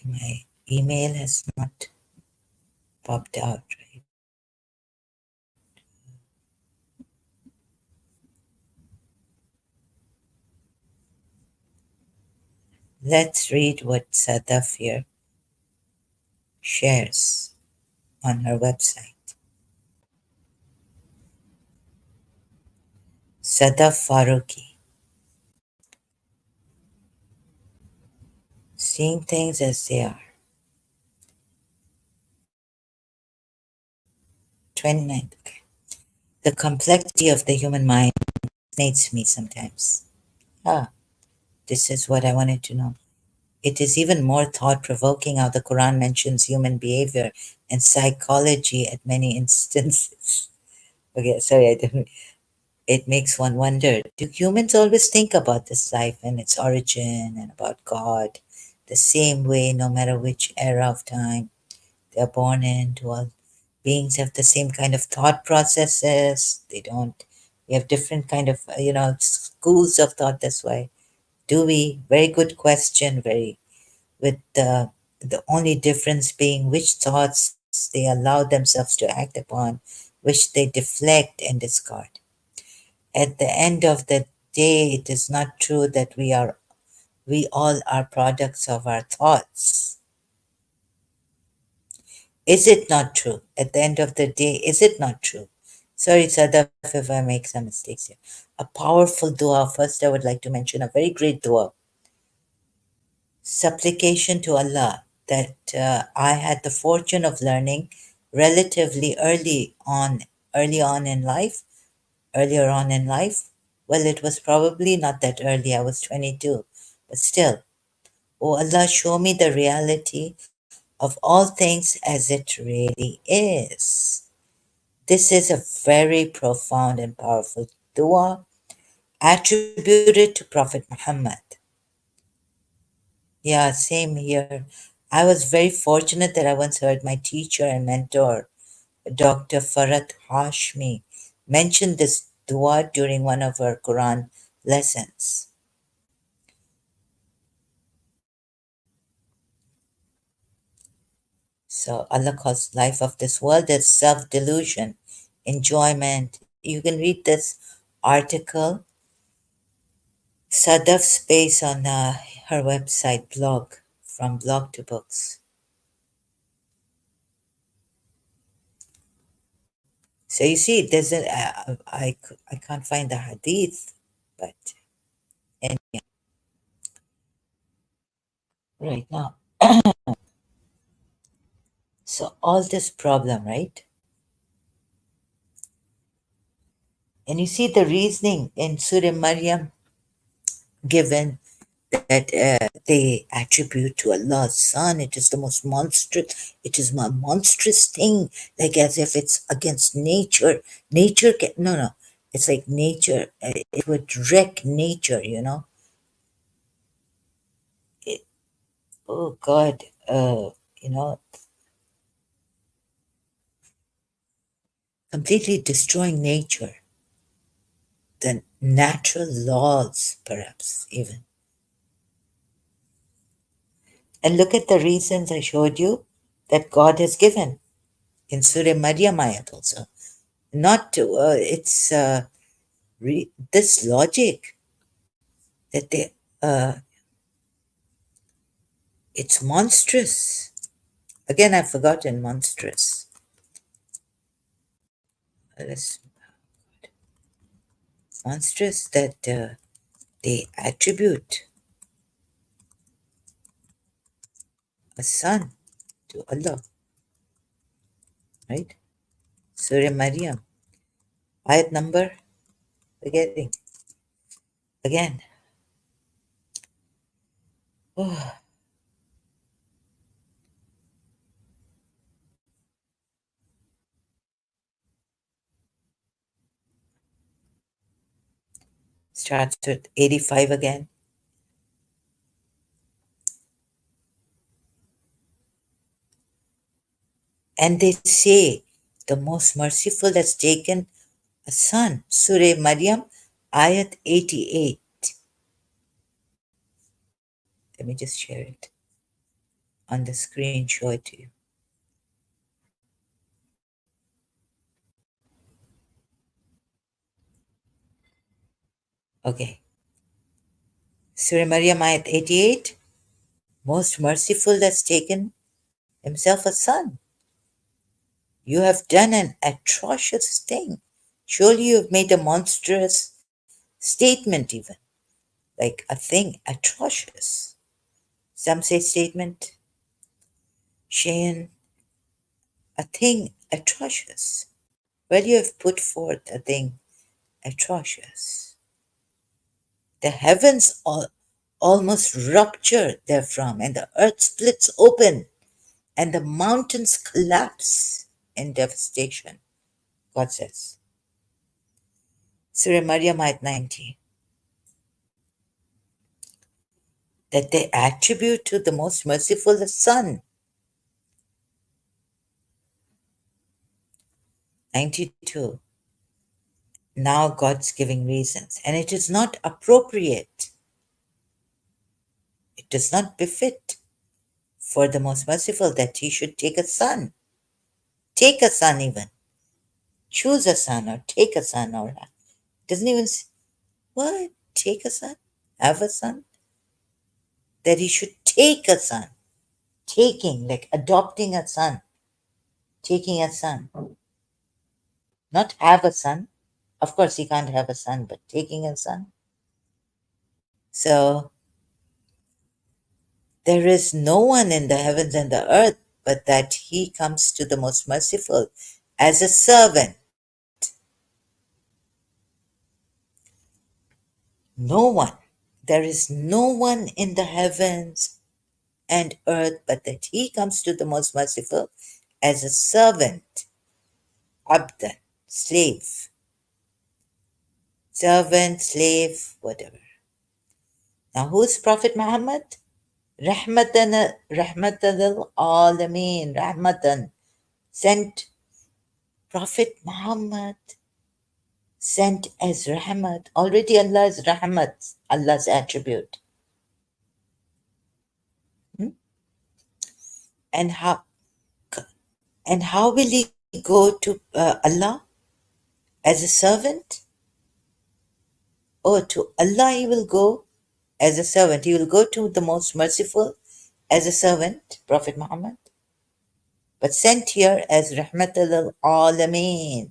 My email has not popped out, right? Let's read what Sadaf here. shares on her website. Sadaf Farooqi. Seeing things as they are. 29th. Okay. The complexity of the human mind fascinates me sometimes. Ah, this is what I wanted to know. It is even more thought provoking how the Quran mentions human behavior and psychology at many instances. Okay, sorry, I didn't. It makes one wonder, do humans always think about this life and its origin and about God the same way, no matter which era of time they're born in? Do all beings have the same kind of thought processes? They don't. We have different kind of, schools of thought this way. Do we? Very good question. Very, with the only difference being which thoughts they allow themselves to act upon, which they deflect and discard. At the end of the day, it is not true that we all are products of our thoughts. Is it not true? At the end of the day, is it not true? Sorry, Sadaf, if I make some mistakes here. A powerful dua. First, I would like to mention a very great dua. Supplication to Allah that I had the fortune of learning relatively early on in life, earlier on in life. Well, it was probably not that early. I was 22, but still. Oh Allah, show me the reality of all things as it really is. This is a very profound and powerful dua attributed to Prophet Muhammad. Yeah, same here. I was very fortunate that I once heard my teacher and mentor, Dr. Farat Hashmi, mention this dua during one of her Quran lessons. So Allah calls life of this world as self-delusion, enjoyment. You can read this article, Sadaf Space, on her website blog, from blog to books. So you see, there's a, I can't find the hadith, but anyhow, right now. So all this problem, right? And you see the reasoning in Surah Maryam given that they attribute to Allah's son. It is the most monstrous, it is a monstrous thing, like as if it's against nature. Nature can, no, no, it's like nature, it would wreck nature, It, oh God, you know, completely destroying nature, the natural laws, perhaps even. And look at the reasons I showed you that God has given in Surah Maryam ayat also. Not to, it's this logic that uh, it's monstrous. Again, I've forgotten monstrous. It's monstrous that they attribute a son to Allah, right? Surah Maryam, ayat number, forgetting. Again, oh, starts with 85 again. And they say the most merciful has taken a son. Surah Maryam, ayat 88. Let me just share it on the screen, show it to you. Okay. Surah Maryam, ayat 88. Most merciful has taken himself a son. You have done an atrocious thing. Surely you have made a monstrous statement, even like a thing atrocious. Some say statement, Shane, a thing atrocious. Well, you have put forth a thing atrocious. The heavens almost rupture therefrom, and the earth splits open, and the mountains collapse in devastation, God says. Surah Maryam ayat 90. That they attribute to the most merciful the Son. 92. Now God's giving reasons, and it is not appropriate, it does not befit for the most merciful that he should take a son. Take a son, even. Choose a son, or take a son, or doesn't even what? Take a son? Have a son? That he should take a son. Taking, like adopting a son. Taking a son. Not have a son. Of course, he can't have a son, but taking a son. So there is no one in the heavens and the earth but that he comes to the most merciful as a servant. No one. There is no one in the heavens and earth but that he comes to the most merciful as a servant, abdan, slave, servant, slave, whatever. Now, who's Prophet Muhammad? Rahmatan lil alameen, rahmatan, sent Prophet Muhammad, sent as rahmat. Already Allah is rahmat, Allah's attribute. Hmm? And how will he go to Allah as a servant? Oh, to Allah he will go as a servant. He will go to the most merciful as a servant, Prophet Muhammad, but sent here as rahmatal lil alameen.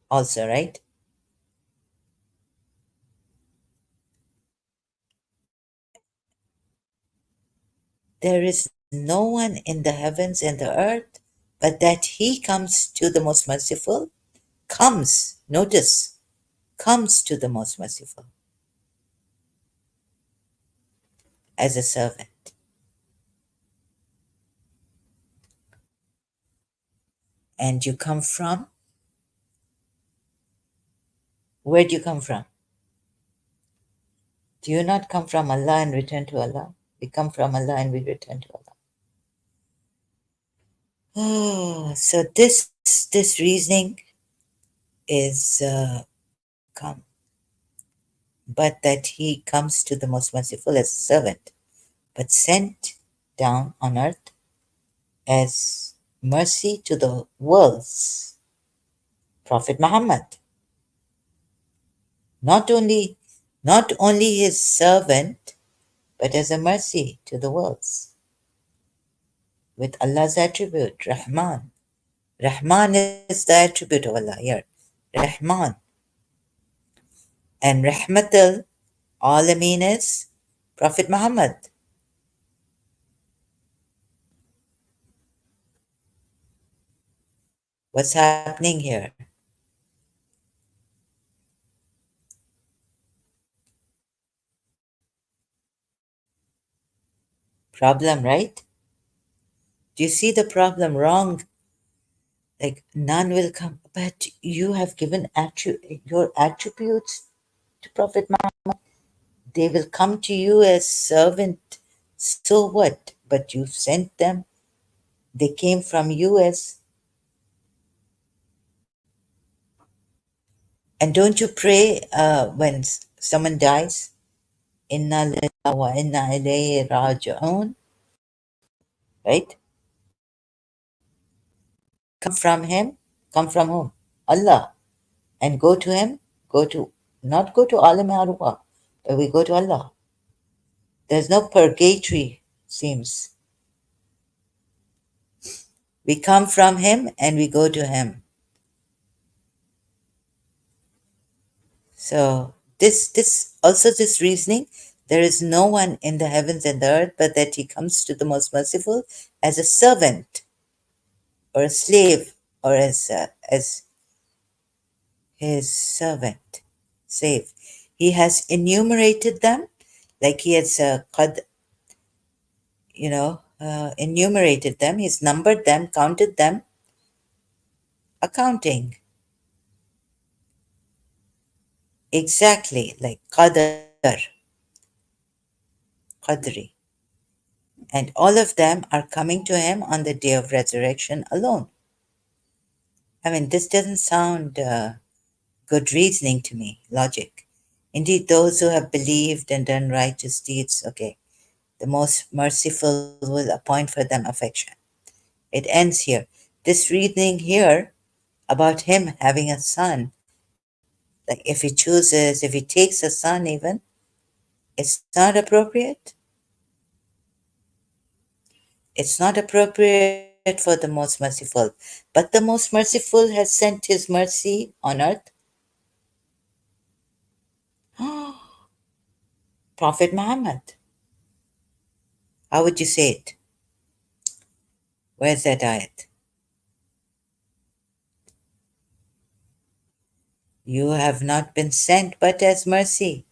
Also, right? There is no one in the heavens and the earth but that he comes to the most merciful, comes, notice, comes to the most merciful as a servant. And you come from, where do you come from? Do you not come from Allah and return to Allah? We come from Allah and we return to Allah. Oh, so this reasoning is come, but that he comes to the most merciful as a servant, but sent down on earth as mercy to the worlds. Prophet Muhammad, not only his servant, but as a mercy to the worlds, with Allah's attribute, Rahman. Rahman is the attribute of Allah here. Rahman. And Rahmatul Alameen is Prophet Muhammad. What's happening here? Problem, right? Do you see the problem? Wrong. Like none will come, but you have given your attributes to Prophet Muhammad. They will come to you as servant. So what? But you sent them. They came from you as. And don't you pray when someone dies? Inna lillahi wa inna ilayhi raji'un. Right? Come from him. Come from whom? Allah. And go to him. Not go to Alam Arwah, but we go to Allah. There's no purgatory, seems. We come from him and we go to him. So this reasoning, there is no one in the heavens and the earth, but that he comes to the most merciful as a servant or a slave, or as his servant, slave. He has enumerated them, like he has enumerated them. He's numbered them, counted them, accounting. Exactly, like qadri. And all of them are coming to him on the day of resurrection alone. I mean, this doesn't sound good reasoning to me, logic. Indeed, those who have believed and done righteous deeds, okay, the most merciful will appoint for them affection. It ends here. This reasoning here about him having a son, like if he chooses, if he takes a son even, it's not appropriate. It's not appropriate for the most merciful. But the most merciful has sent his mercy on earth. Prophet Muhammad. How would you say it? Where's that ayat? You have not been sent but as mercy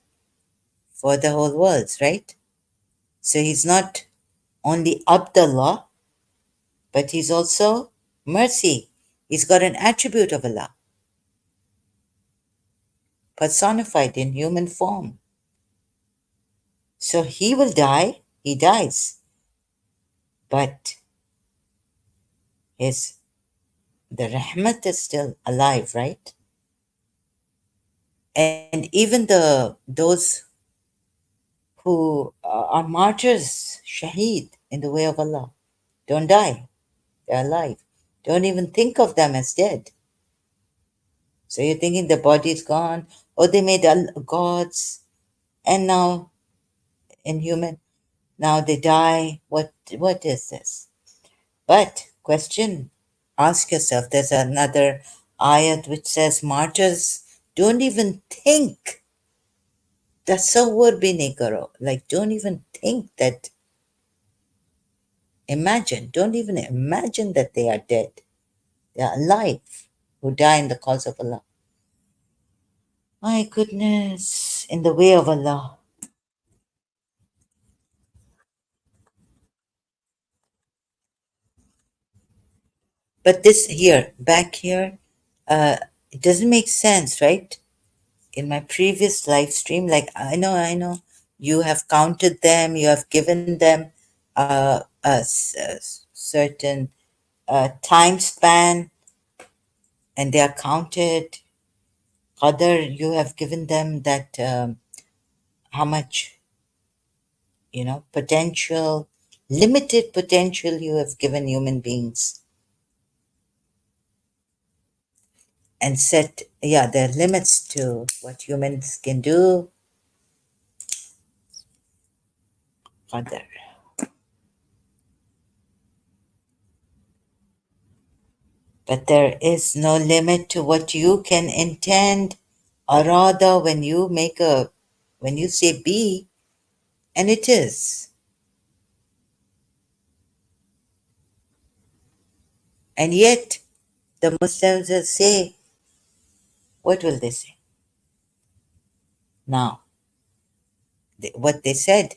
for the whole world, right? So he's not only Abdullah, but he's also mercy. He's got an attribute of Allah, personified in human form. So he will die, he dies, but his the rahmat is still alive, right? And even those who are martyrs, shaheed in the way of Allah, don't die, they're alive. Don't even think of them as dead. So you're thinking the body is gone, or they made gods, and now inhuman, now they die. What is this? But question, ask yourself. There's another ayat which says martyrs don't even think. Tasawwur bhi nahi karo. Like, don't even think that. Imagine. Don't even imagine that they are dead. They are alive, who die in the cause of Allah. My goodness, in the way of Allah. But this here, back here, it doesn't make sense, right? In my previous live stream, like I know, you have counted them, you have given them a certain time span, and they are counted. Other, you have given them that how much, potential, limited potential you have given human beings, and set, yeah, there are limits to what humans can do. Other. But there is no limit to what you can intend, or rather, when you say be, and it is. And yet, the Muslims will say, what will they say? Now, what they said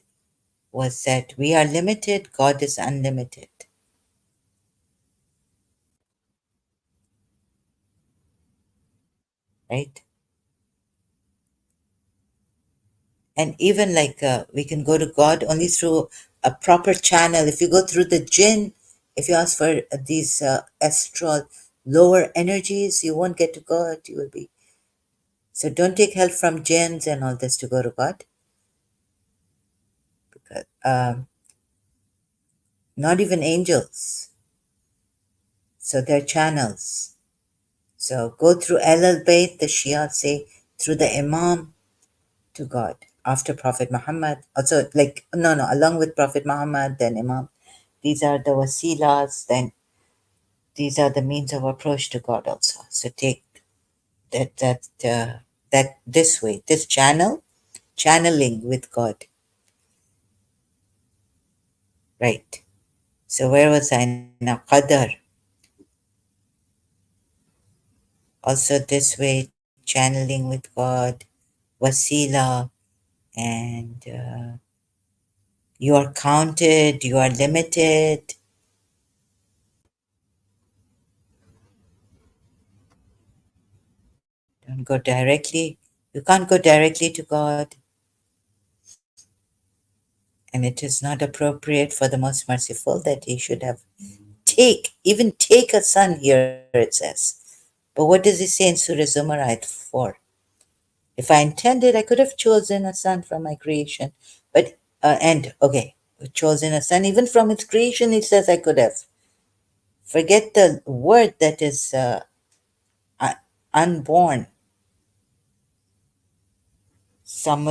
was that we are limited, God is unlimited, right? And even like we can go to God only through a proper channel. If you go through the jinn, if you ask for these astral lower energies, you won't get to God. You will be. So don't take help from jinns and all this to go to God. Because, not even angels. So they're channels. So go through Al Bayt, the Shia say, through the Imam to God. after Prophet Muhammad. Also, like, no, no, along with Prophet Muhammad, then Imam. These are the wasilas, then these are the means of approach to God also. So take that this way, this channeling with God, right? So where was I now? Qadar, also this way, channeling with God, wasila, and you are counted, you are limited. Don't go directly. You can't go directly to God, and it is not appropriate for the most merciful that he should have even take a son here, it says. But what does he say in Surah Zumar ayat 4? If I intended, I could have chosen a son from my creation. But, okay, chosen a son. Even from its creation, it says I could have. Forget the word that is unborn. Some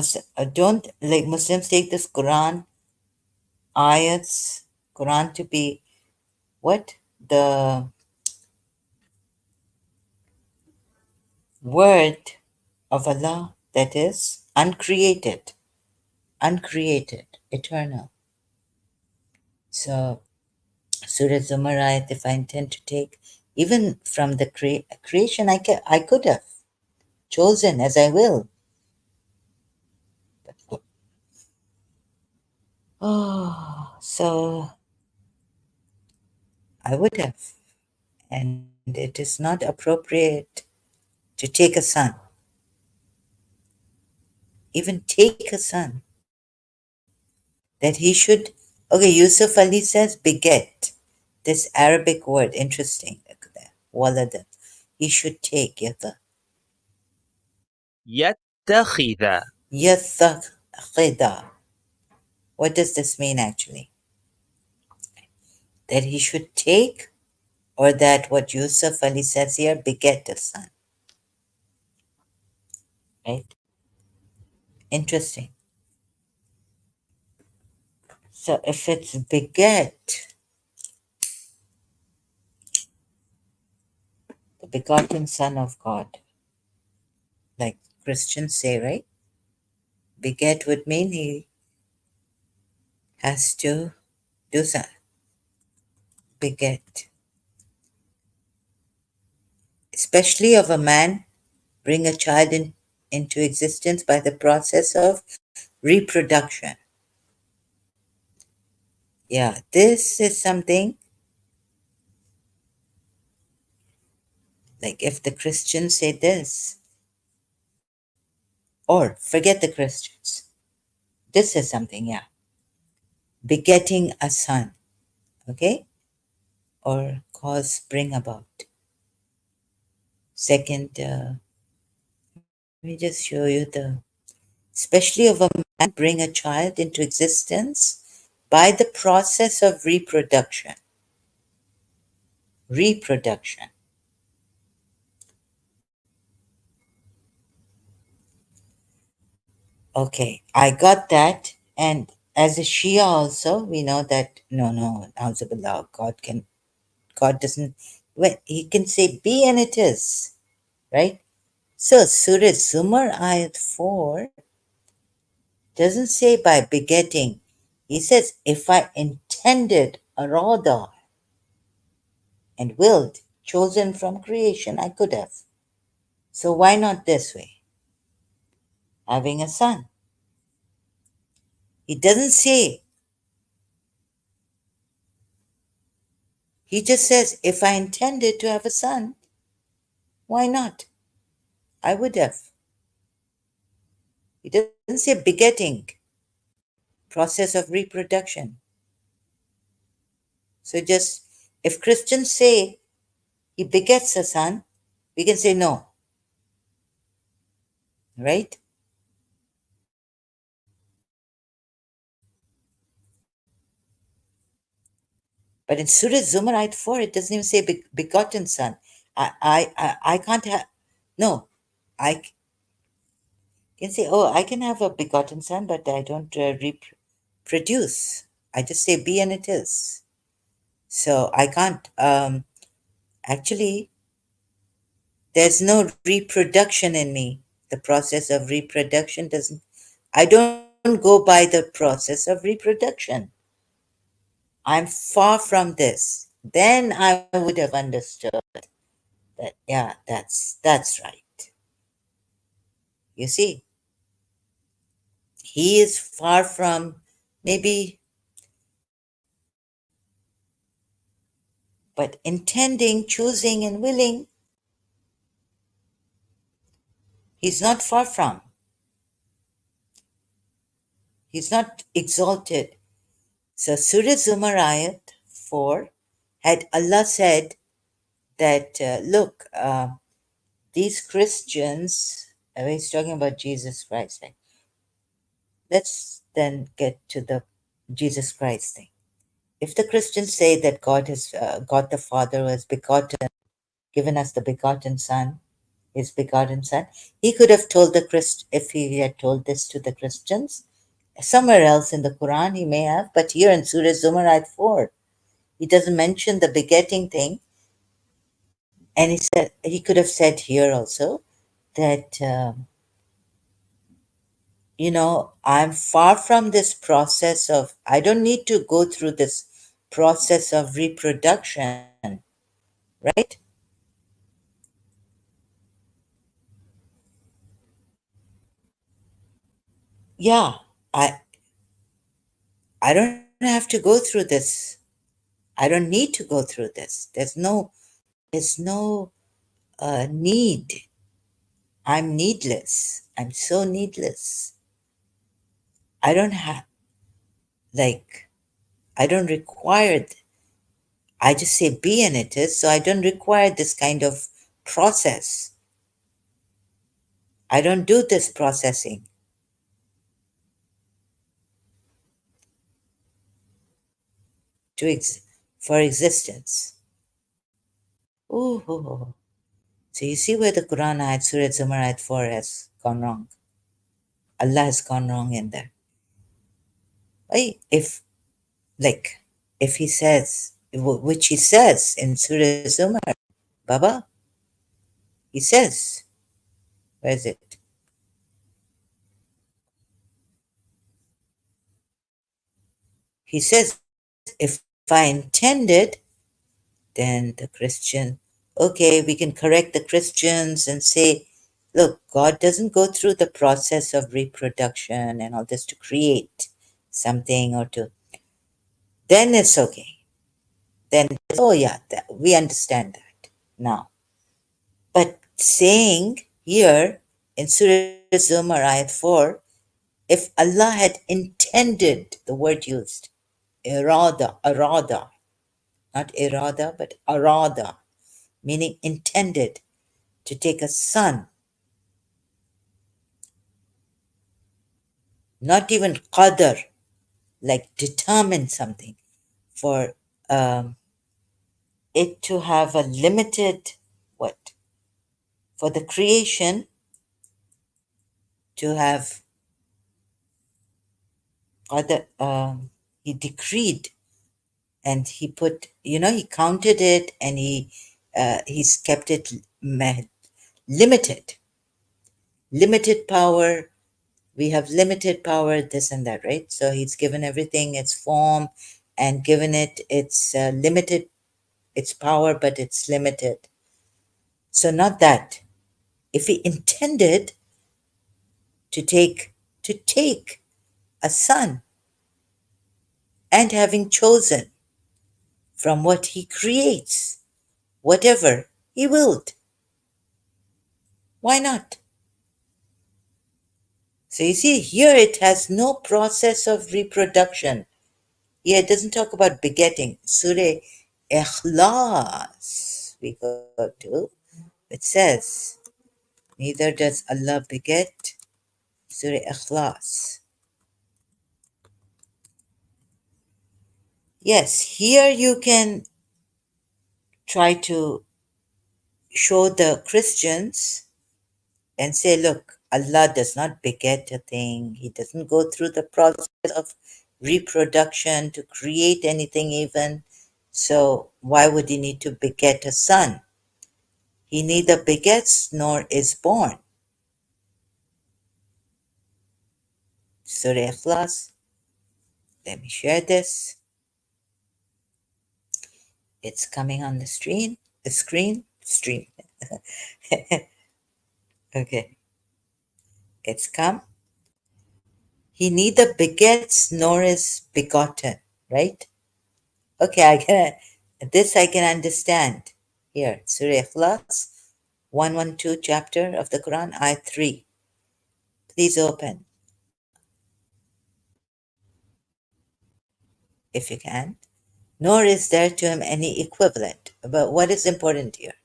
don't, like Muslims take this ayats, Quran to be what? The word of Allah that is uncreated, eternal. So Surah Zumar ayat, if I intend to take even from the creation, I could have chosen as I will. Oh, so I would have. And it is not appropriate to take a son, even take a son, that he should. Okay, Yusuf Ali says beget. This Arabic word, interesting. Walada. He should take yata. يتخذ. Yathaqida. What does this mean actually? That he should take, or that what Yusuf Ali says here, beget a son, right? Interesting. So if it's beget, the begotten Son of God, like Christians say, right? Beget would mean he has to do something. Beget. Especially of a man, bring a child into existence by the process of reproduction. Yeah, this is something like if the Christians say this, or forget the Christians, this is something, yeah. Begetting a son, okay? Or cause, bring about. Second, let me just show you especially of a man, bring a child into existence by the process of reproduction. Reproduction. Okay, I got that. And as a Shia also, we know that no, Auzubillah, God doesn't, well, he can say be and it is, right? So Surah Zumar ayat 4 doesn't say by begetting. He says, if I intended arada and willed, chosen from creation, I could have. So why not this way? Having a son. He doesn't say, he just says, if I intended to have a son, why not? I would have. He doesn't say begetting, process of reproduction. So just, if Christians say he begets a son, we can say no, right? But in Surah Zumar ayat 4, it doesn't even say begotten son. I can't have, no, I, You can say, oh, I can have a begotten son, but I don't reproduce. I just say be and it is. So I can't, actually, there's no reproduction in me. The process of reproduction doesn't, I don't go by the process of reproduction. I'm far from this. Then I would have understood that, yeah, that's right. You see, he is far from maybe, but intending, choosing, and willing, he's not far from. He's not exalted. So Surah Zumar Ayat 4, had Allah said that, look, these Christians, he's talking about Jesus Christ, right? Let's then get to the Jesus Christ thing. If the Christians say that God the Father has begotten, given us the begotten Son, his begotten Son, he could have told if he had told this to the Christians, somewhere else in the Quran he may have, but here in Surah Zumar Ayat 4, he doesn't mention the begetting thing. And he could have said here also that, I'm far from this process of, I don't need to go through this process of reproduction, right? Yeah, I, I don't have to go through this. I don't need to go through this. There's no need. I'm needless. I'm so needless. I don't have, like, I don't require, I just say be and it is, so I don't require this kind of process. I don't do this processing to for existence. Ooh. So you see where the Quran ayat, Surah Zumar ayat 4 has gone wrong. Allah has gone wrong in there. Why? Like, if he says, which he says in Surah Zumar, Baba, he says, where is it? He says, if I intended, then the Christian, okay, we can correct the Christians and say, look, God doesn't go through the process of reproduction and all this to create something or to, then it's okay. Then, oh yeah, we understand that now. But saying here in Surah Zumar ayat 4, if Allah had intended, the word used, arada, not irada, but arada, meaning intended to take a son, not even qadar, like determine something, for it to have a limited, what? For the creation to have other, he decreed and he put, he counted it and he's kept it limited, limited power. We have limited power, this and that, right? So he's given everything its form and given it its limited, its power, but it's limited. So not that. If he intended to take a son, and having chosen from what he creates, whatever he willed, why not? So you see, here it has no process of reproduction. Here it doesn't talk about begetting. Surah Ikhlas, we go to, it says, neither does Allah beget. Surah Ikhlas. Yes, here you can try to show the Christians and say, look, Allah does not beget a thing. He doesn't go through the process of reproduction to create anything, even. So, why would he need to beget a son? He neither begets nor is born. Surah Ikhlas. Let me share this. It's coming on the screen. The screen? Stream. Okay. It's come. He neither begets nor is begotten, right? Okay, I can understand. Here, Surah Ikhlas, 112 chapter of the Quran, Ayat 3. Please open, if you can. Nor is there to him any equivalent. But what is important here?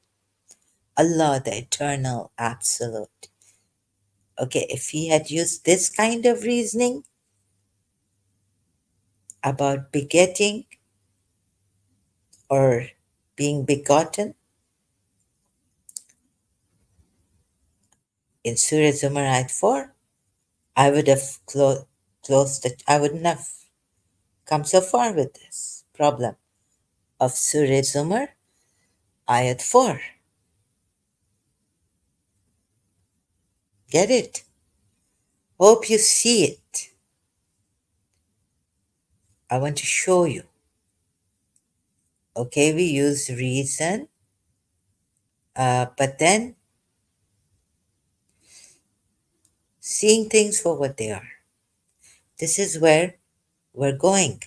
Allah, the eternal absolute. Okay, if he had used this kind of reasoning about begetting or being begotten in Surah Zumar Ayat 4, I would have closed it. I wouldn't have come so far with this problem of Surah Zumar Ayat 4. Get it? Hope you see it. I want to show you. Okay, we use reason, but then seeing things for what they are. This is where we're going,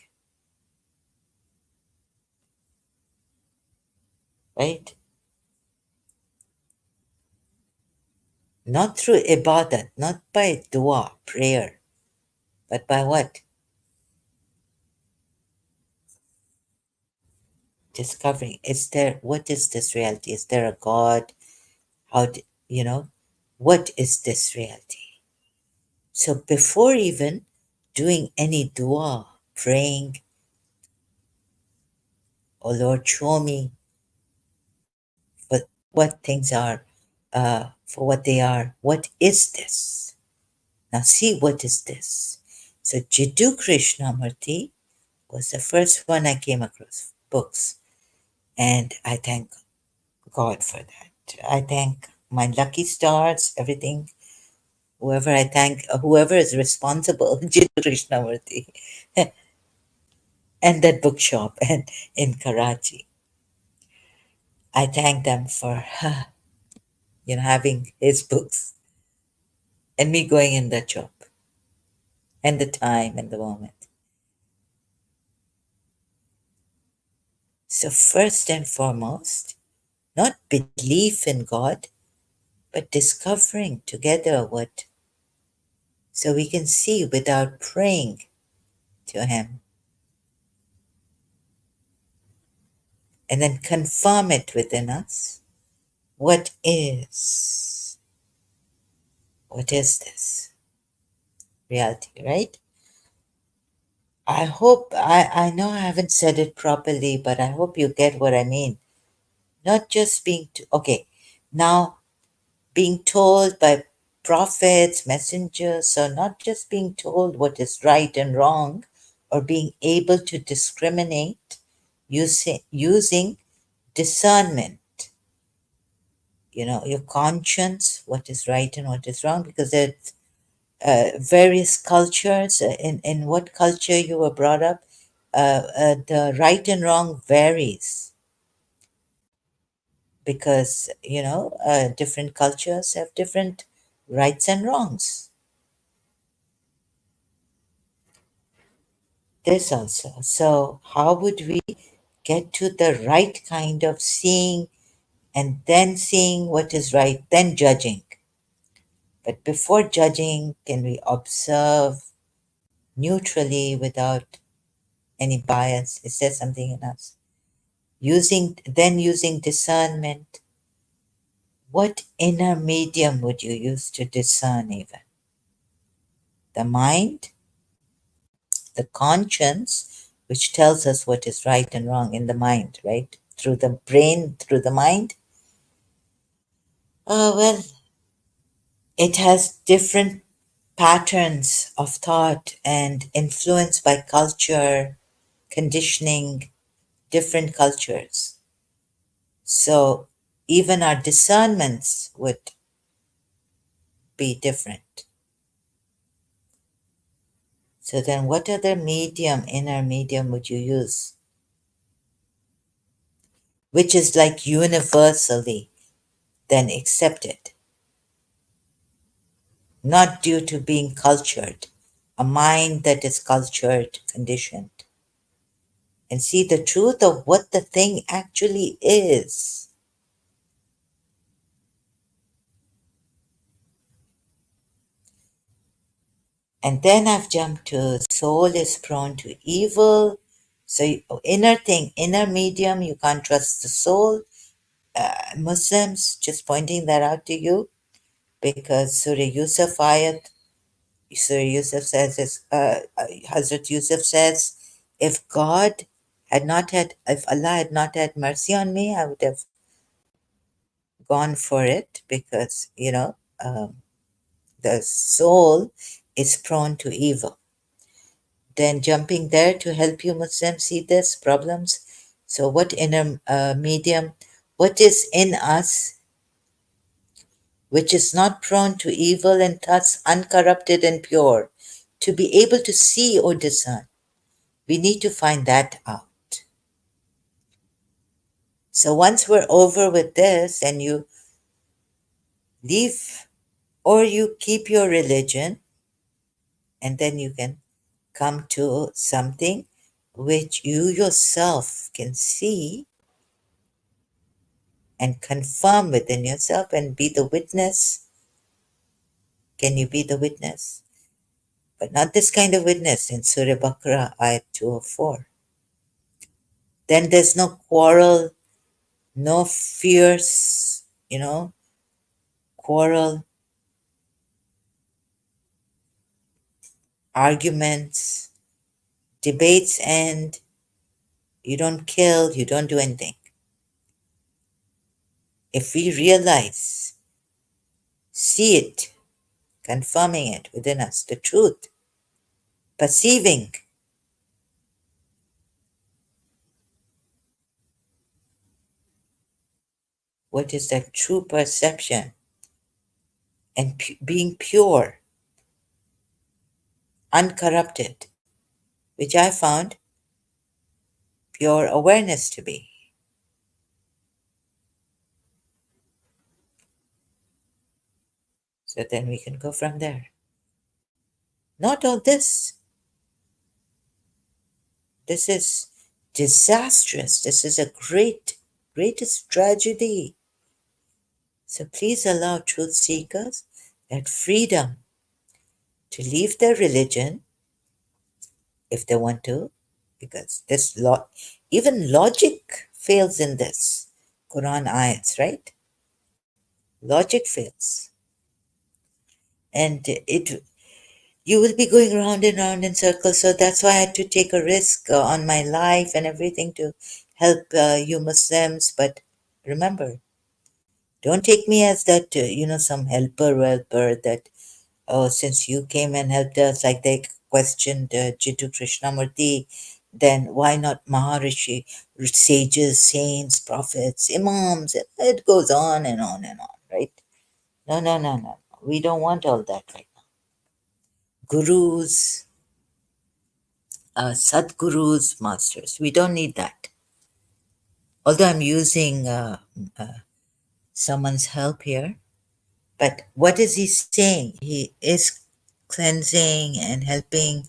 right? Not through ibadat, not by dua, prayer, but by what? Discovering. Is there, what is this reality? Is there a God? How, what is this reality? So before even doing any dua, praying, oh Lord, show me what things are, for what they are. What is this? Now see, what is this? So Jiddu Krishnamurti was the first one I came across books, and I thank God for that. I thank my lucky stars, everything. Whoever is responsible, Jiddu Krishnamurti, and that bookshop and in Karachi. I thank them for having his books and me going in that shop and the time and the moment. So first and foremost, not belief in God, but discovering together what, so we can see without praying to him, and then confirm it within us. What is this reality, right? I know I haven't said it properly, but I hope you get what I mean. Not just okay, now being told by prophets, messengers, so not just being told what is right and wrong, or being able to discriminate using discernment, your conscience, what is right and what is wrong, because there's various cultures. In what culture you were brought up, the right and wrong varies because different cultures have different rights and wrongs. This also. So how would we get to the right kind of seeing, and then seeing what is right, then judging? But before judging, can we observe neutrally without any bias? Is there something in us? Using discernment. What inner medium would you use to discern even? The mind, the conscience, which tells us what is right and wrong in the mind, right? Through the brain, through the mind. Well, It has different patterns of thought and influenced by culture, conditioning, different cultures. So even our discernments would be different. So then, what other medium, inner medium, would you use? Which is like universally then accepted, not due to being cultured, a mind that is cultured, conditioned, and see the truth of what the thing actually is. And then I've jumped to soul is prone to evil. So, inner thing, inner medium, you can't trust the soul. Muslims, just pointing that out to you because Surah Yusuf ayat, Surah Yusuf says, Hazrat Yusuf says, if God had not had, if Allah had not had mercy on me, I would have gone for it because, the soul is prone to evil. Then jumping there to help you Muslims see this problems. So what inner medium, what is in us which is not prone to evil and thus uncorrupted and pure, to be able to see or discern? We need to find that out. So once we're over with this and you leave or you keep your religion, and then you can come to something which you yourself can see and confirm within yourself and be the witness. Can you be the witness? But not this kind of witness in Surah Baqarah, Ayat 204. Then there's no quarrel, no fierce, quarrel, arguments, debates end. You don't kill, you don't do anything. If we realize, see it, confirming it within us, the truth, perceiving, what is that true perception, and being pure, uncorrupted, which I found pure awareness to be. So then we can go from there. Not all this. This is disastrous. This is a greatest tragedy. So please allow truth seekers that freedom to leave their religion if they want to, because even logic fails in this. Quran ayats, right? Logic fails. And you will be going round and round in circles. So that's why I had to take a risk on my life and everything to help you Muslims. But remember, don't take me as that, some helper that, oh, since you came and helped us, like they questioned Jiddu Krishnamurti, then why not Maharishi, sages, saints, prophets, imams? It goes on and on and on, right? No, no, no, no. We don't want all that right now. Gurus, Sadgurus, masters. We don't need that. Although I'm using someone's help here, but what is he saying? He is cleansing and helping,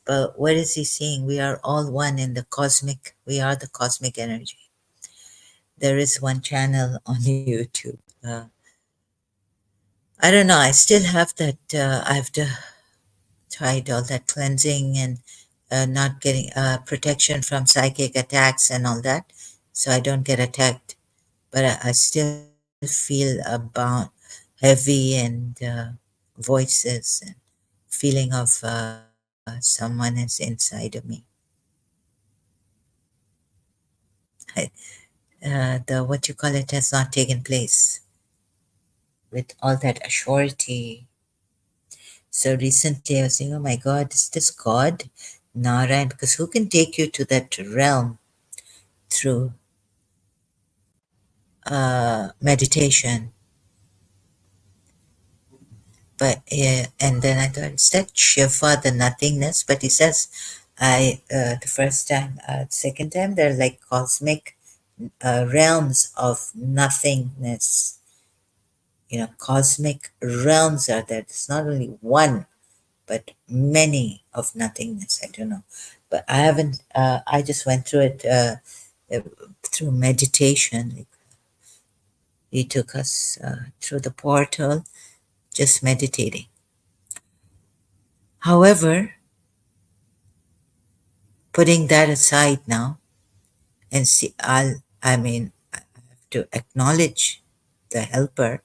but what is he saying? We are all one in the cosmic, we are the cosmic energy. There is one channel on YouTube. I don't know, I still have that, I've tried all that cleansing and not getting protection from psychic attacks and all that, so I don't get attacked. But I still feel about heavy and voices and feeling of someone is inside of me. The what you call it has not taken place. with all that authority. So recently I was saying, oh my God, is this God? Narayan, because who can take you to that realm through meditation? But and then I thought, is that Shiva, the nothingness? But he says, the first time, second time, they're like cosmic realms of nothingness. You know, cosmic realms are there. It's not only one, but many of nothingness. I don't know, but I haven't. I just went through it uh, through meditation. Like, he took us through the portal, just meditating. However, putting that aside now, and see, I mean, I have to acknowledge the helper,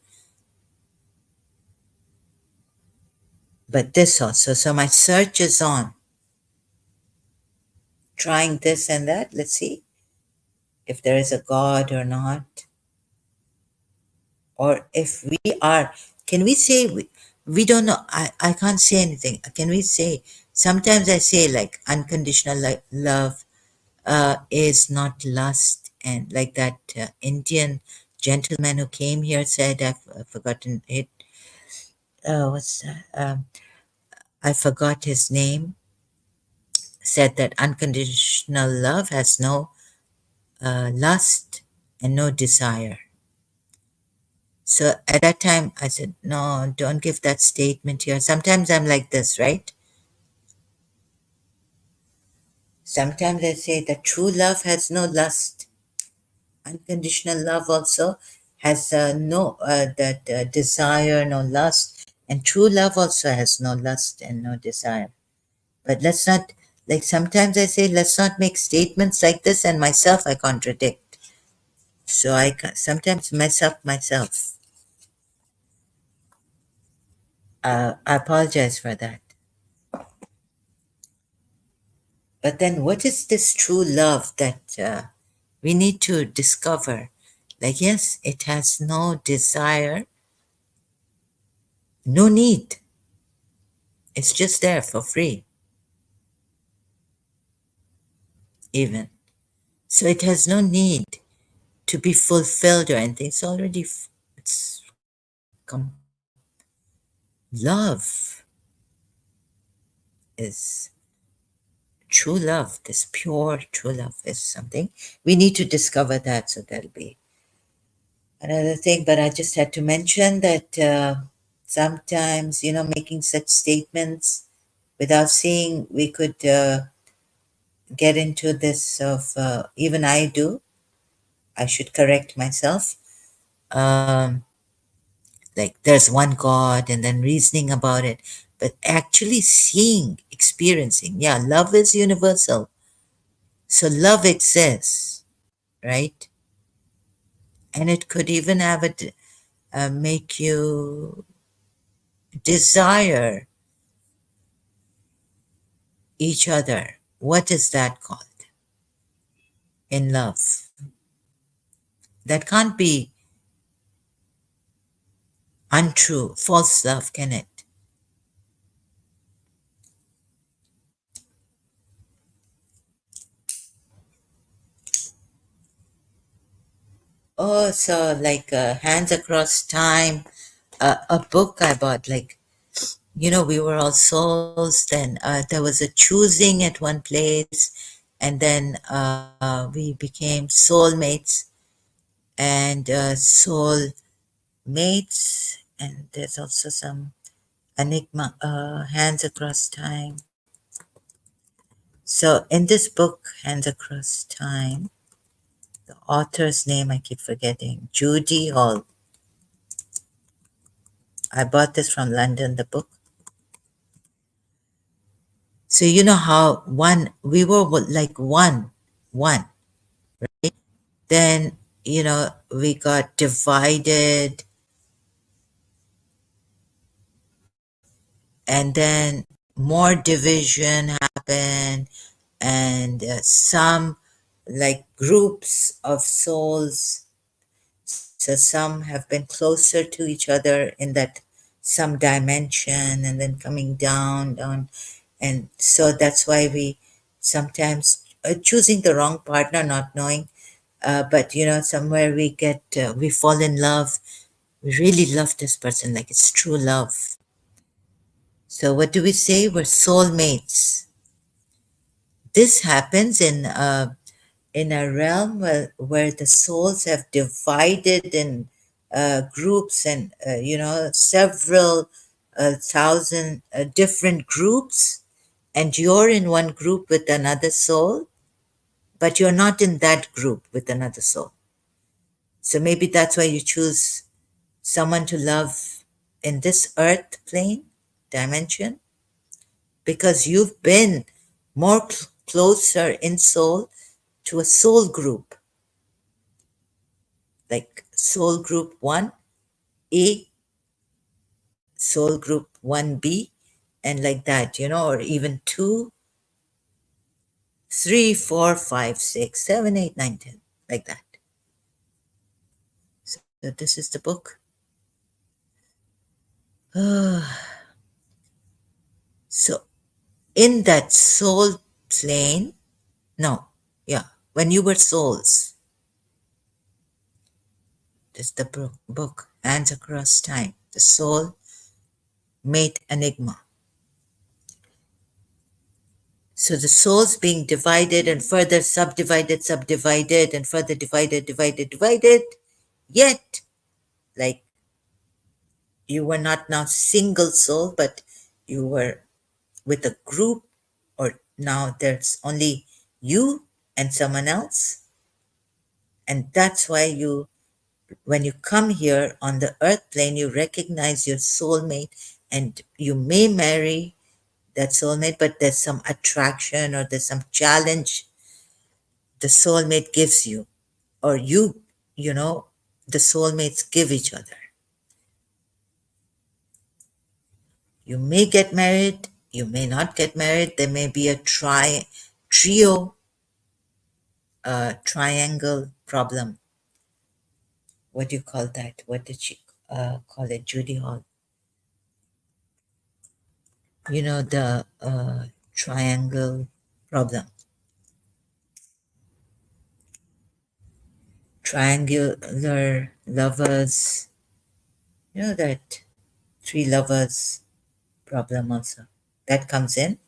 but this also. So my search is on, trying this and that. Let's see if there is a God or not, or if we are. Can we say we don't know? I can't say anything. Can we say? Sometimes I say like unconditional love is not lust, and like that Indian gentleman who came here said, I've forgotten it. What's that? I forgot his name. Said that unconditional love has no lust and no desire. So at that time, I said, no, don't give that statement here. Sometimes I'm like this, right? Sometimes I say that true love has no lust. Unconditional love also has no that desire, no lust. And true love also has no lust and no desire. But let's not, like sometimes I say, let's not make statements like this, and myself I contradict. So I sometimes mess up myself. I apologize for that. But then, what is this true love that we need to discover? Like, yes, it has no desire, no need. It's just there for free, even. So it has no need to be fulfilled or anything. It's already, it's love is true love. This pure true love is something. We need to discover that. So that'll be another thing. But I just had to mention that sometimes, you know, making such statements without seeing, we could get into this of, even I do. I should correct myself. Um, like there's one God and then reasoning about it, but actually seeing, experiencing. Yeah, love is universal. So love exists, right? And it could even have make you desire each other. What is that called in love? That can't be untrue, false love, can it? Oh, so like Hands Across Time, a book I bought, like, you know, we were all souls, then there was a choosing at one place, and then we became soulmates and soul mates, and there's also some enigma, Hands Across Time. So in this book, Hands Across Time, the author's name I keep forgetting, Judy Hall. I bought this from London, the book. So you know how we were like one. Then, you know, we got divided, and then more division happened, and some like groups of souls So some have been closer to each other in that some dimension and then coming down, down. And so that's why we sometimes choosing the wrong partner, not knowing. But somewhere we fall in love. We really love this person, like it's true love. So what do we say? We're soulmates. This happens in a realm where the souls have divided in groups and several thousand different groups, and you're in one group with another soul, but you're not in that group with another soul. So maybe that's why you choose someone to love in this earth plane dimension, because you've been more closer in soul to a soul group, like soul group 1A, soul group 1B, and like that, or even 2, 3, 4, 5, 6, 7, 8, 9, 10, like that. So this is the book. So in that soul plane, no, yeah, when you were souls, this is the book, Hands Across Time, the soul mate enigma. So the souls being divided and further subdivided, subdivided, and further divided, divided, divided. Yet, like, you were not now single soul, but you were with a group, or now there's only you and someone else. And that's why when you come here on the earth plane, you recognize your soulmate, and you may marry that soulmate, but there's some attraction or there's some challenge the soulmate gives you, or you know, the soulmates give each other. You may get married, you may not get married. There may be a trio, triangle problem. What do you call that? What did she call it? Judy Hall. The triangle problem. Triangular lovers. That three lovers problem also. That comes in.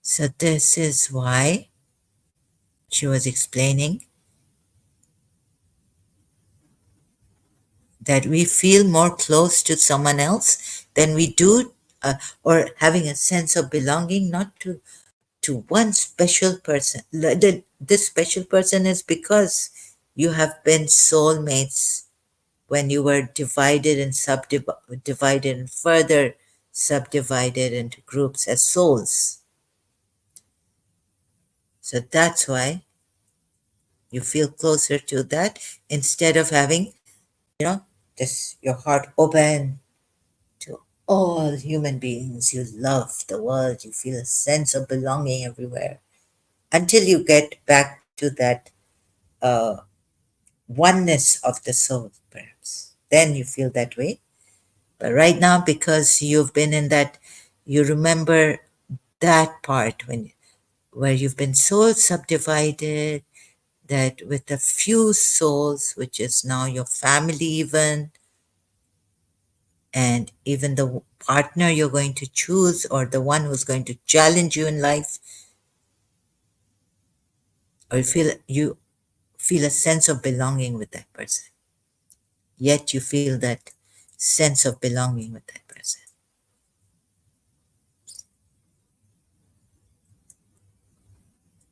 So this is why she was explaining that we feel more close to someone else than we do, or having a sense of belonging, not to one special person. This special person is because you have been soulmates when you were divided and subdivided and further subdivided into groups as souls. So that's why you feel closer to that, instead of having, just your heart open to all human beings. You love the world, you feel a sense of belonging everywhere, until you get back to that uh, oneness of the soul, perhaps. Then you feel that way. But right now, because you've been in that, you remember that part where you've been so subdivided that with a few souls, which is now your family, and even the partner you're going to choose, or the one who's going to challenge you in life, or you feel a sense of belonging with that person. Yet you feel that sense of belonging with that person,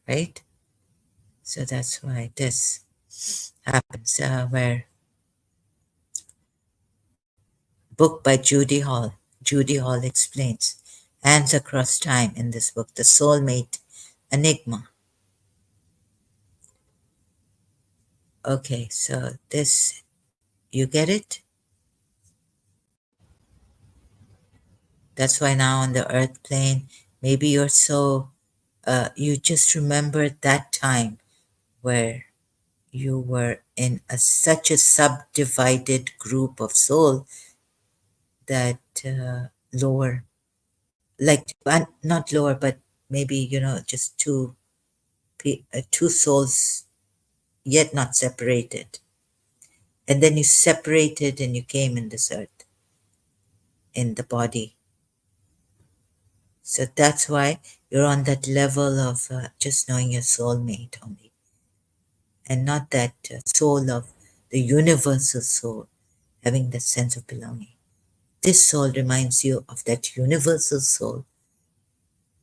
right? So that's why this happens, where book by Judy Hall explains Hands Across Time in this book, The Soulmate Enigma. Okay, so this, you get it? That's why now on the earth plane, maybe you're so You just remember that time where you were in such a subdivided group of soul that lower, like not lower, but maybe just two souls yet not separated, and then you separated and you came in this earth in the body. So that's why you're on that level of just knowing your soulmate only, and not that soul of the universal soul, having that sense of belonging. This soul reminds you of that universal soul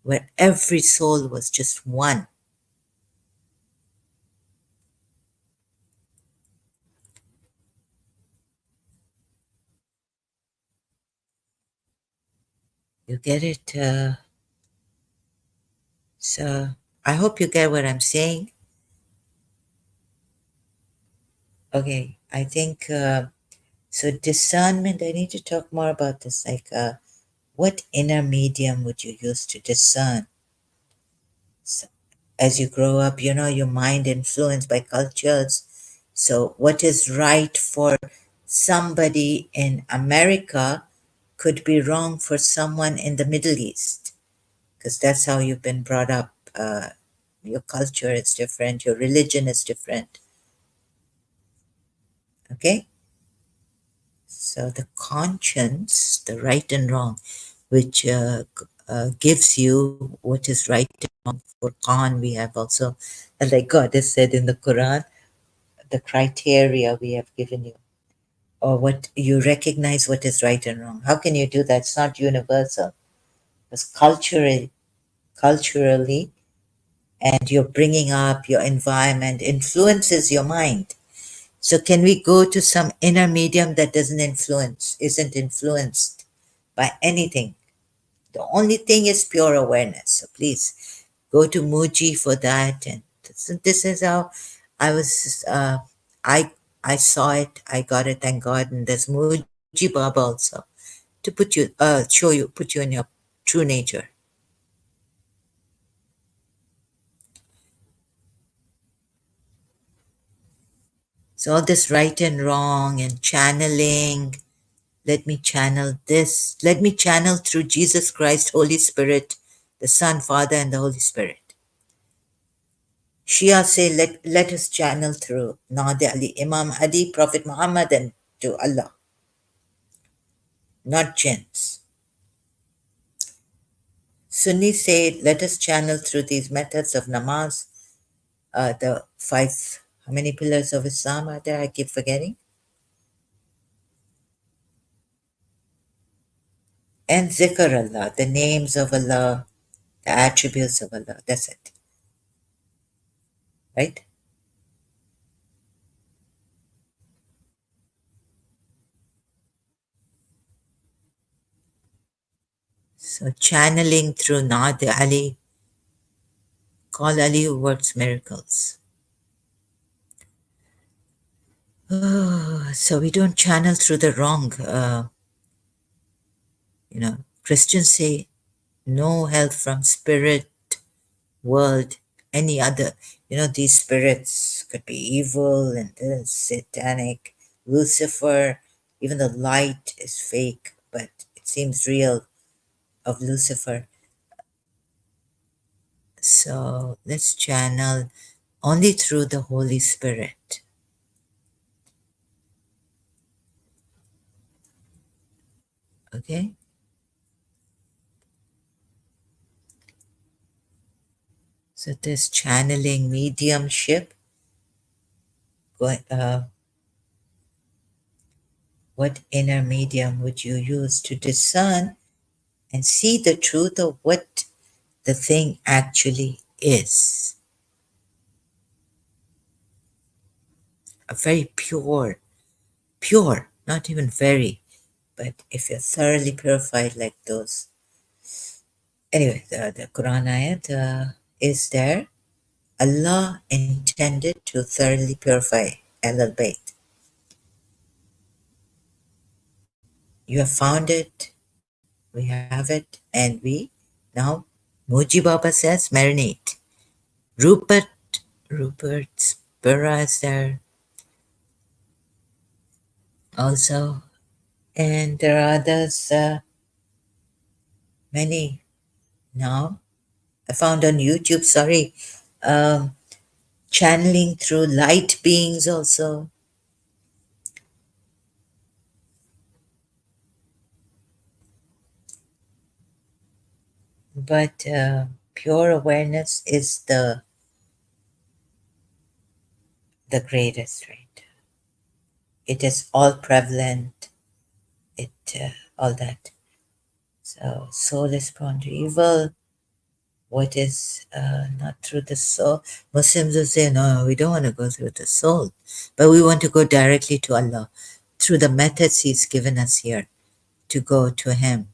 where every soul was just one. You get it? So I hope you get what I'm saying. Okay, I think so. Discernment, I need to talk more about this. Like, what inner medium would you use to discern? So, as you grow up, your mind influenced by cultures. So, what is right for somebody in America could be wrong for someone in the Middle East, because that's how you've been brought up. Your culture is different, your religion is different. Okay? So, the conscience, the right and wrong, which gives you what is right and wrong. For Quran, we have also, like God has said in the Quran, the criteria we have given you, or what you recognize what is right and wrong. How can you do that? It's not universal. Because culturally, and your bringing up, your environment influences your mind. So can we go to some inner medium that isn't influenced by anything? The only thing is pure awareness. So please go to Muji for that. And this is how I was. I saw it. I got it. Thank God. And there's Muji Baba also to put you in your true nature. So all this right and wrong and channeling. Let me channel this. Let me channel through Jesus Christ, Holy Spirit, the Son, Father, and the Holy Spirit. Shia say, let us channel through Nadi Ali, Imam Ali, Prophet Muhammad, and to Allah, not jinns. Sunni say, let us channel through these methods of namaz, the five, how many pillars of Islam are there? I keep forgetting. And zikr Allah, the names of Allah, the attributes of Allah. That's it, right? So channeling through Nadi Ali, call Ali who works miracles. Oh, so we don't channel through the wrong. Christians say no help from spirit, world, any other. These spirits could be evil and this, satanic, Lucifer. Even the light is fake, but it seems real of Lucifer. So let's channel only through the Holy Spirit. Okay? So this channeling mediumship, what inner medium would you use to discern and see the truth of what the thing actually is? A very pure, not even very, but if you're thoroughly purified like those. Anyway, the Quran ayat is there. Allah intended to thoroughly purify Ahl Bayt. You have found it, we have it, and we now Muji Baba says marinate. Rupert, Rupert Burra is there also. And there are others, many now. I found on YouTube, sorry, um, channeling through light beings also. But pure awareness is the greatest, right? It is all prevalent. It all that. So soul is prone to evil. What is not through the soul? Muslims will say, no, we don't want to go through the soul, but we want to go directly to Allah through the methods He's given us here to go to Him.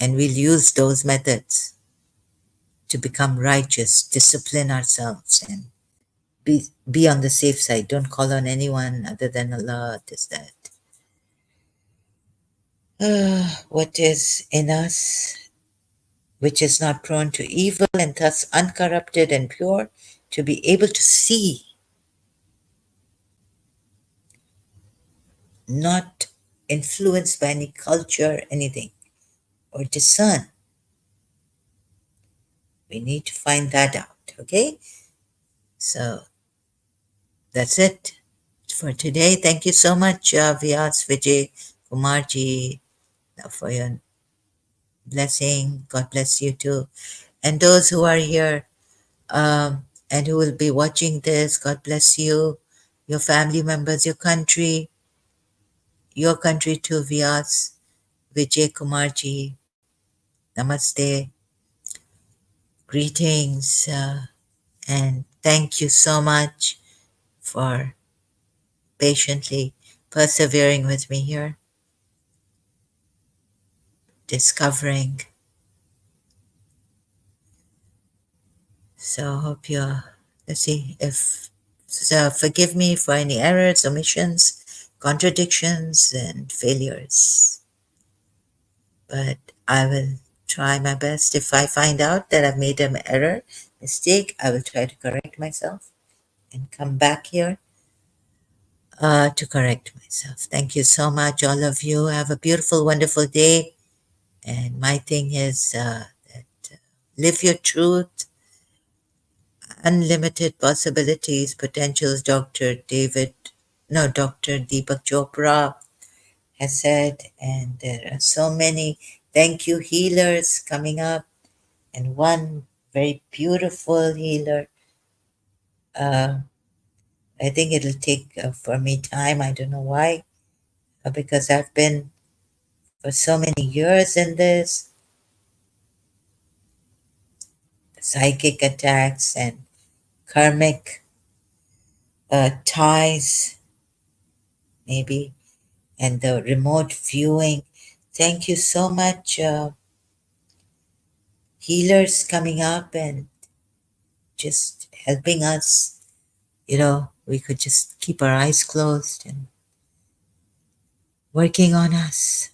And we'll use those methods to become righteous, discipline ourselves, and be on the safe side. Don't call on anyone other than Allah, this, that. What is in us, which is not prone to evil and thus uncorrupted and pure, to be able to see, not influenced by any culture, anything, or discern. We need to find that out, okay? So that's it for today. Thank you so much, Vyas Vijay Kumarji, for your blessing. God bless you too. And those who are here and who will be watching this, God bless you, your family members, your country too, Vyas Vijay Kumarji. Namaste. Greetings. And thank you so much for patiently persevering with me here, discovering. So hope you, let's see if, so forgive me for any errors, omissions, contradictions, and failures. But I will try my best. If I find out that I've made an error, mistake, I will try to correct myself and come back here to correct myself. Thank you so much, all of you. Have a beautiful, wonderful day. And my thing is that live your truth, unlimited possibilities, potentials. Dr. Deepak Chopra has said, and there are so many thank you healers coming up, and one very beautiful healer. Uh, I think it'll take for me time. I don't know why, because I've been for so many years in this psychic attacks and karmic ties, maybe, and the remote viewing. Thank you so much, healers coming up and just helping us. We could just keep our eyes closed and working on us.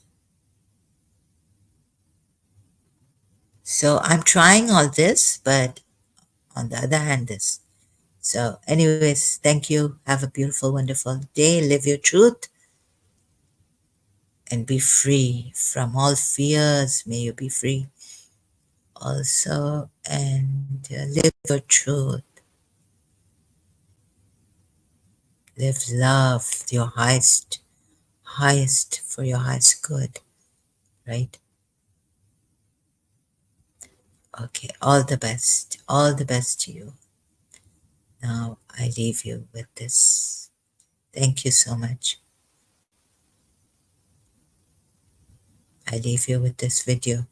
So I'm trying all this, but on the other hand, this. So, anyways, thank you. Have a beautiful, wonderful day. Live your truth and be free from all fears. May you be free also, and live your truth. Live love, your highest for your highest good, right? Okay, all the best to you. Now I leave you with this. Thank you so much. I leave you with this video.